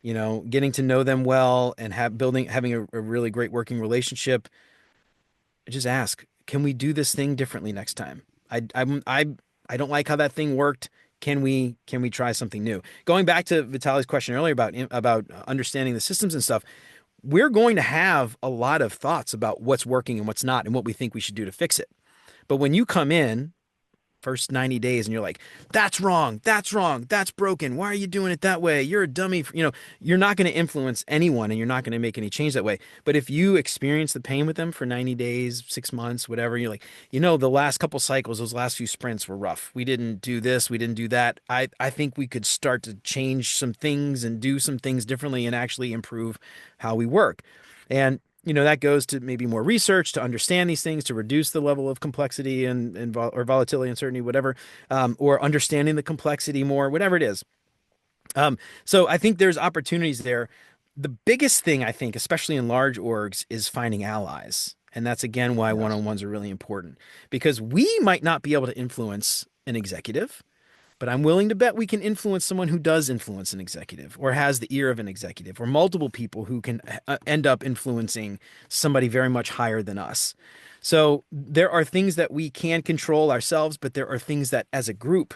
Getting to know them well and having a really great working relationship. Just ask, can we do this thing differently next time? I don't like how that thing worked. Can we try something new? Going back to Vitaly's question earlier about understanding the systems and stuff, we're going to have a lot of thoughts about what's working and what's not and what we think we should do to fix it. But when you come in first 90 days and you're like, that's wrong, that's broken, why are you doing it that way, you're a dummy, you're not going to influence anyone and you're not going to make any change that way. But if you experience the pain with them for 90 days, 6 months, whatever, you're like, the last couple cycles, those last few sprints were rough, we didn't do this, we didn't do that, I think we could start to change some things and do some things differently and actually improve how we work. And that goes to maybe more research to understand these things, to reduce the level of complexity or volatility, uncertainty, whatever, or understanding the complexity more, whatever it is. So I think there's opportunities there. The biggest thing I think, especially in large orgs, is finding allies. And that's again why Yes. one-on-ones are really important because we might not be able to influence an executive, but I'm willing to bet we can influence someone who does influence an executive or has the ear of an executive or multiple people who can end up influencing somebody very much higher than us. So there are things that we can control ourselves, but there are things that as a group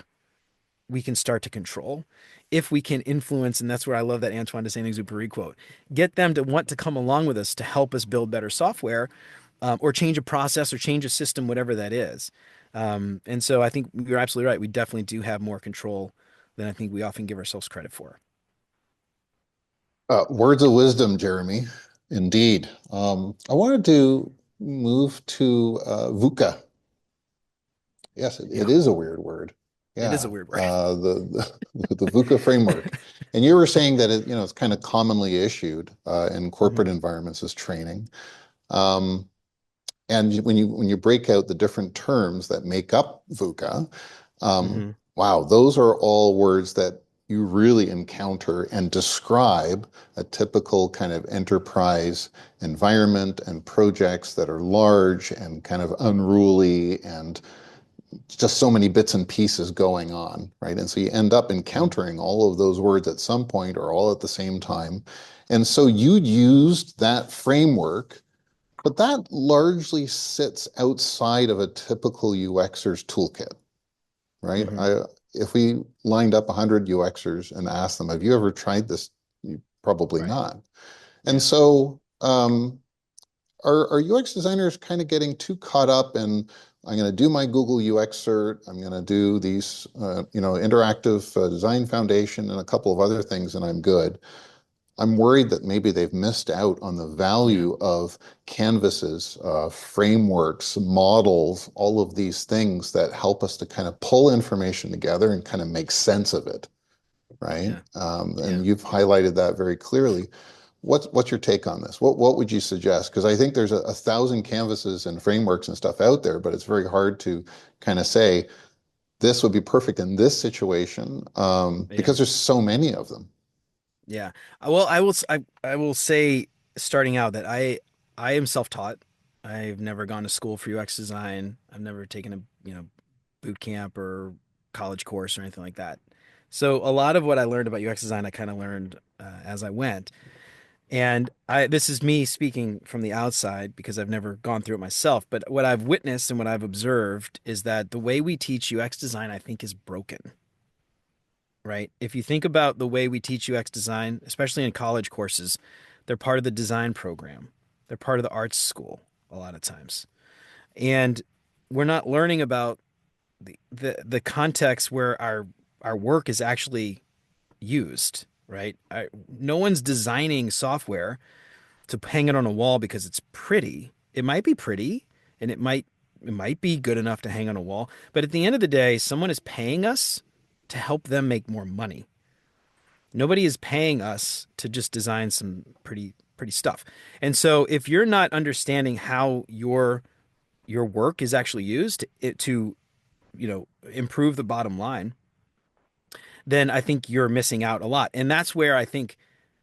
we can start to control if we can influence. And that's where I love that Antoine de Saint-Exupéry quote, get them to want to come along with us to help us build better software, or change a process or change a system, whatever that is. And so I think you're absolutely right. We definitely do have more control than I think we often give ourselves credit for. Words of wisdom, Jeremy. Indeed. I wanted to move to VUCA. Yes, it Yeah, is a weird word. it is a Yeah, weird word. the VUCA framework. And you were saying that it's kind of commonly issued in corporate Hmm. environments as training. Um, and when you break out the different terms that make up VUCA, um, Hmm. wow, those are all words that you really encounter and describe a typical kind of enterprise environment and projects that are large and kind of unruly and just so many bits and pieces going on, right? And so you end up encountering all of those words at some point or all at the same time. And so you used that framework, but that largely sits outside of a typical UXer's toolkit, right? Hmm. If we lined up 100 UXers and asked them, have you ever tried this? Probably Right. not. And Yeah. so are UX designers kind of getting too caught up in, I'm going to do my Google UX cert, I'm going to do these, interactive design foundation and a couple of other things, and I'm good. I'm worried that maybe they've missed out on the Yeah. value of canvases, frameworks, models, all of these things that help us to kind of pull information together and kind of make sense of it, right? Yeah. And Yeah. you've highlighted that very clearly. What's your take on this? What would you suggest? Because I think there's a thousand canvases and frameworks and stuff out there, but it's very hard to kind of say this would be perfect in this situation Yeah. because there's so many of them. Yeah. Well, I will say starting out that I am self-taught. I've never gone to school for UX design. I've never taken a, boot camp or college course or anything like that. So a lot of what I learned about UX design, I kind of learned as I went. And this is me speaking from the outside because I've never gone through it myself. But what I've witnessed and what I've observed is that the way we teach UX design, I think, is broken, right? If you think about the way we teach UX design, especially in college courses, they're part of the design program. They're part of the arts school a lot of times. And we're not learning about the context where our work is actually used, right? No one's designing software to hang it on a wall because it's pretty. It might be pretty and it might be good enough to hang on a wall, but at the end of the day, someone is paying us to help them make more money. Nobody is paying us to just design some pretty stuff. And so if you're not understanding how your work is actually used to improve the bottom line, then I think you're missing out a lot. And that's where I think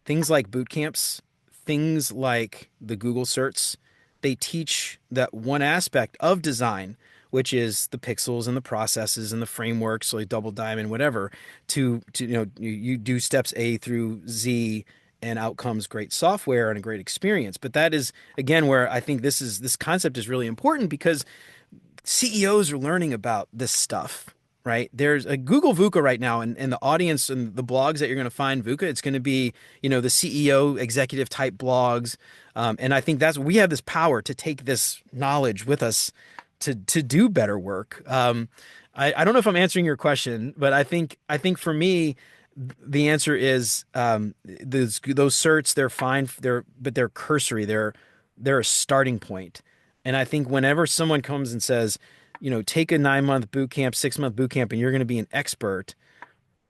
things like boot camps, things like the Google certs, they teach that one aspect of design, which is the pixels and the processes and the frameworks, like Double Diamond, whatever, to you do steps A through Z and out comes great software and a great experience. But that is again where I think this concept is really important because CEOs are learning about this stuff, right? There's a Google VUCA right now, and the audience and the blogs that you're going to find VUCA, it's going to be, the CEO executive type blogs. And I think we have this power to take this knowledge with us to do better work. I don't know if I'm answering your question, but I think for me, the answer is those certs, they're fine, but they're cursory. They're a starting point. And I think whenever someone comes and says, take a 9-month boot camp, 6-month boot camp, and you're going to be an expert,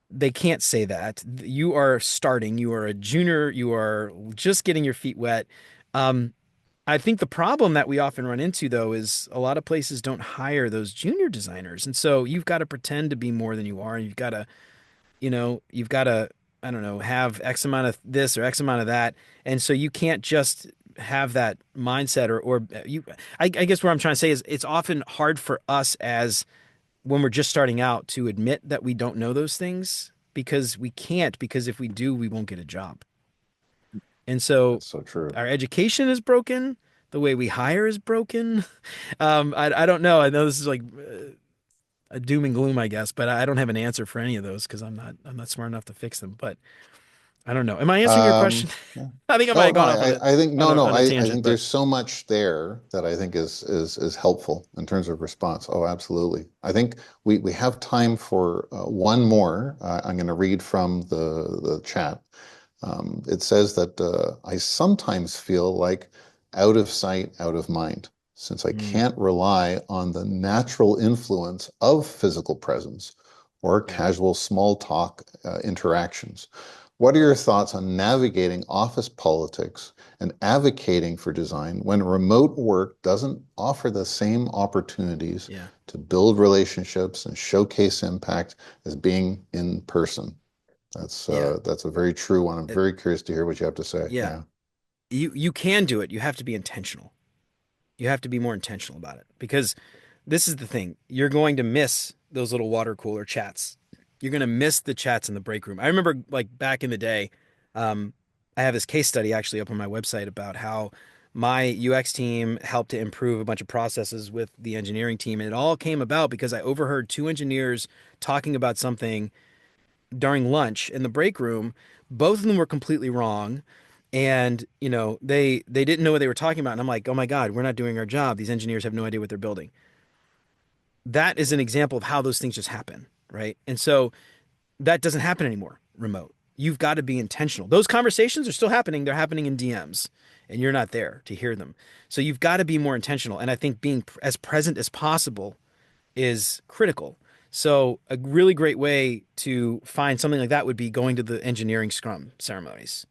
they can't say that. You are starting, you are a junior, you are just getting your feet wet. Um, I think the problem that we often run into, though, is a lot of places don't hire those junior designers. And so you've got to pretend to be more than you are. And you've got to, I don't know, have X amount of this or X amount of that. And so you can't just have that mindset or I guess what I'm trying to say is it's often hard for us as when we're just starting out to admit that we don't know those things because we can't, because if we do, we won't get a job. And so That's so true. our education is broken. The way we hire is broken. I don't know. I know this is like a doom and gloom, I guess, but I don't have an answer for any of those because I'm not smart enough to fix them. But I don't know. Am I answering your question? Yeah. I think I might No, have no, gone off on I think on no, a no. on a I tangent, think but there's so much there that I think is helpful in terms of response. Oh, absolutely. I think we have time for one more. I'm going to read from the chat. It says that I sometimes feel like out of sight, out of mind, since I mm, can't rely on the natural influence of physical presence or yeah, casual small talk interactions. What are your thoughts on navigating office politics and advocating for design when remote work doesn't offer the same opportunities yeah. to build relationships and showcase impact as being in person? Yeah. That's a very true one. I'm It- very curious to hear what you have to say. yeah. Yeah. You can do it. You have to be intentional. You have to be more intentional about it because this is the thing. You're going to miss those little water cooler chats. You're going to miss the chats in the break room. I remember like back in the day, um, I have this case study actually up on my website about how my UX team helped to improve a bunch of processes with the engineering team. And it all came about because I overheard two engineers talking about something during lunch in the break room. Both of them were completely wrong. And, they didn't know what they were talking about. And I'm like, oh my God, we're not doing our job. These engineers have no idea what they're building. That is an example of how those things just happen, right? And so that doesn't happen anymore remote. You've got to be intentional. Those conversations are still happening. They're happening in DMs and you're not there to hear them. So you've got to be more intentional. And I think being as present as possible is critical. So a really great way to find something like that would be going to the engineering scrum ceremonies,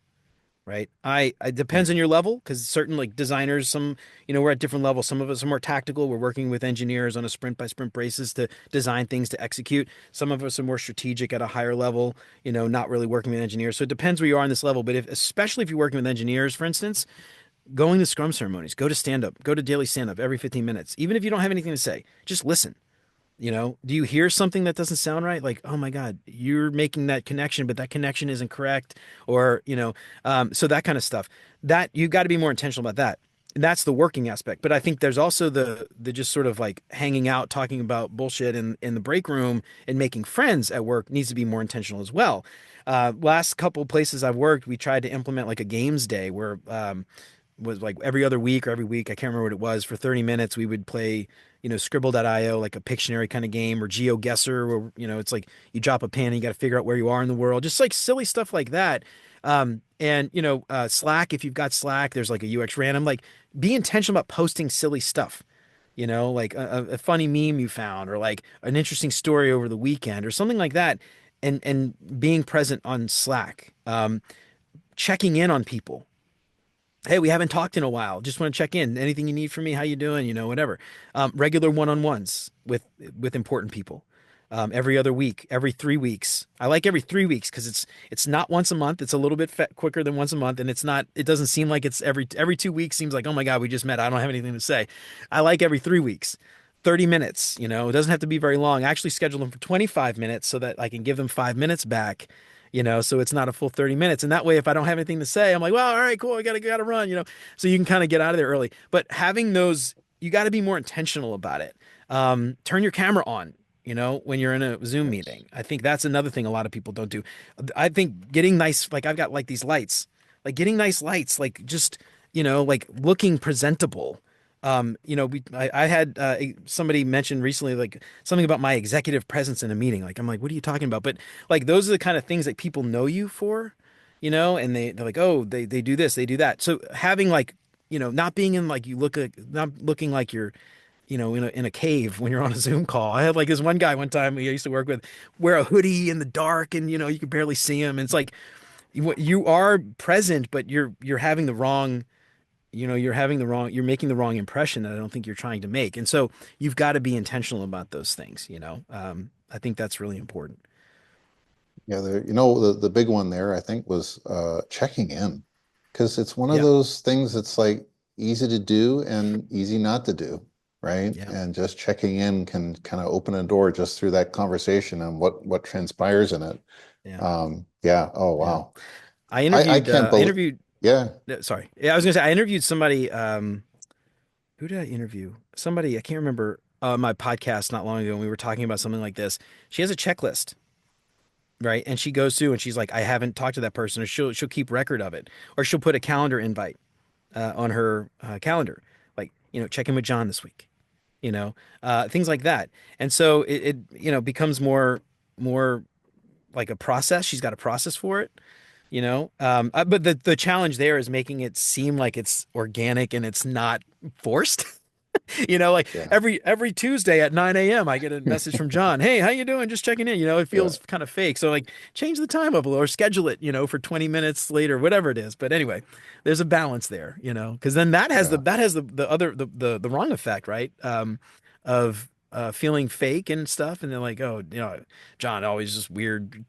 right? It depends on your level because certain like designers, we're at different levels. Some of us are more tactical. We're working with engineers on a sprint by sprint basis to design things to execute. Some of us are more strategic at a higher level, not really working with engineers. So it depends where you are on this level. But especially if you're working with engineers, for instance, going to scrum ceremonies, go to stand up, go to daily stand up every 15 minutes. Even if you don't have anything to say, just listen. Do you hear something that doesn't sound right? Like, oh my God, you're making that connection, but that connection isn't correct. Or, so that kind of stuff. That you got to be more intentional about that. And that's the working aspect. But I think there's also the just sort of like hanging out, talking about bullshit in the break room and making friends at work needs to be more intentional as well. Last couple places I've worked, we tried to implement like a games day where was like every other week or every week, I can't remember what it was, for 30 minutes we would play, Scribble.io, like a Pictionary kind of game, or GeoGuessr, where, it's like you drop a pin and you got to figure out where you are in the world. Just like silly stuff like that. And Slack, if you've got Slack, there's like a UX random, like be intentional about posting silly stuff. Like a funny meme you found, or like an interesting story over the weekend, or something like that, and being present on Slack, checking in on people. Hey, we haven't talked in a while. Just want to check in. Anything you need from me? How you doing? Whatever. Regular one-on-ones with important people. Every other week, every 3 weeks. I like every 3 weeks because it's not once a month. It's a little bit quicker than once a month, and it's not. It doesn't seem like it's every 2 weeks. Seems like, oh my God, we just met. I don't have anything to say. I like every 3 weeks. 30 minutes, it doesn't have to be very long. I actually schedule them for 25 minutes so that I can give them 5 minutes back, so it's not a full 30 minutes. And that way, if I don't have anything to say, I'm like, well, all right, cool. I gotta run, so you can kind of get out of there early. But having those, you got to be more intentional about it. Turn your camera on, when you're in a Zoom Yes. meeting. I think that's another thing a lot of people don't do. I think getting nice, like I've got like these lights, like getting nice lights, like just, like looking presentable. I had somebody mention recently, like something about my executive presence in a meeting. Like, I'm like, what are you talking about? But like, those are the kind of things that people know you for, and they're like, oh, they do this, they do that. So having like, not being in like, not looking like you're, in a cave when you're on a Zoom call. I had like this one guy one time I used to work with wear a hoodie in the dark and, you could barely see him. And it's like, you are present, but you're having the wrong, you're making the wrong impression that I don't think you're trying to make. And so you've got to be intentional about those things, I think that's really important. Yeah, the big one there, I think, was checking in, because it's one of Yeah. those things that's like easy to do and easy not to do, right? Yeah. And just checking in can kind of open a door just through that conversation and what transpires in it. Yeah. Yeah. Oh, Yeah. wow. I I interviewed, can't I believe. interviewed, Yeah. no, sorry. Yeah, I was gonna say, I interviewed somebody, who did I interview? Somebody, I can't remember, my podcast not long ago, and we were talking about something like this. She has a checklist, right? And she goes through and she's like, I haven't talked to that person, or she'll keep record of it, or she'll put a calendar invite on her calendar, like, check in with John this week, things like that. And so it becomes more like a process. She's got a process for it, but the challenge there is making it seem like it's organic and it's not forced. Like Yeah. every Tuesday at 9 a.m. I get a message from John. Hey, how you doing? Just checking in. It Yeah. feels kind of fake. So like change the time up a little or schedule it, for 20 minutes later, whatever it is. But anyway, there's a balance there, because then that has the Yeah. that has the other the wrong effect, right? Of feeling fake and stuff, and they're like, oh, John always just weird.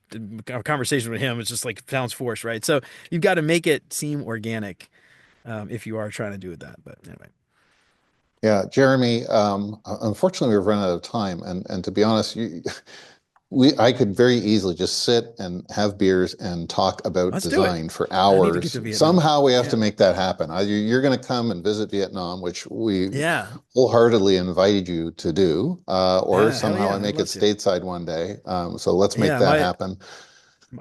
Our conversation with him is just like sounds forced, right? So you've got to make it seem organic if you are trying to do that. But anyway, Yeah, Jeremy, unfortunately, we've run out of time. And to be honest, I could very easily just sit and have beers and talk about let's do it. design for I need to get hours. to Vietnam. Somehow we have to Yeah, make that happen. You're going to come and visit Vietnam, which we yeah, wholeheartedly invited you to do, or yeah. Hell somehow I yeah, I'd make it love to. stateside one day. So let's make Yeah, that happen.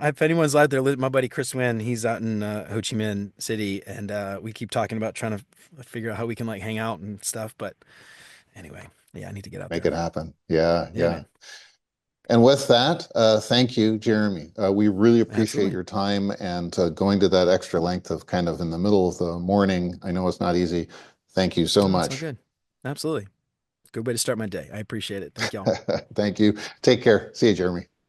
if anyone's out there, my buddy Chris Wynn, he's out in Ho Chi Minh City, and we keep talking about trying to figure out how we can like hang out and stuff. But anyway, yeah, I need to get out Make there. it happen. Yeah, Yeah, yeah. man, And with that, thank you, Jeremy. We really appreciate absolutely. your time and going to that extra length of kind of in the middle of the morning. I know it's not easy. Thank you so No, it's all much. good. Absolutely. Good way to start my day. I appreciate it. Thank y'all. Thank you. Take care. See you, Jeremy.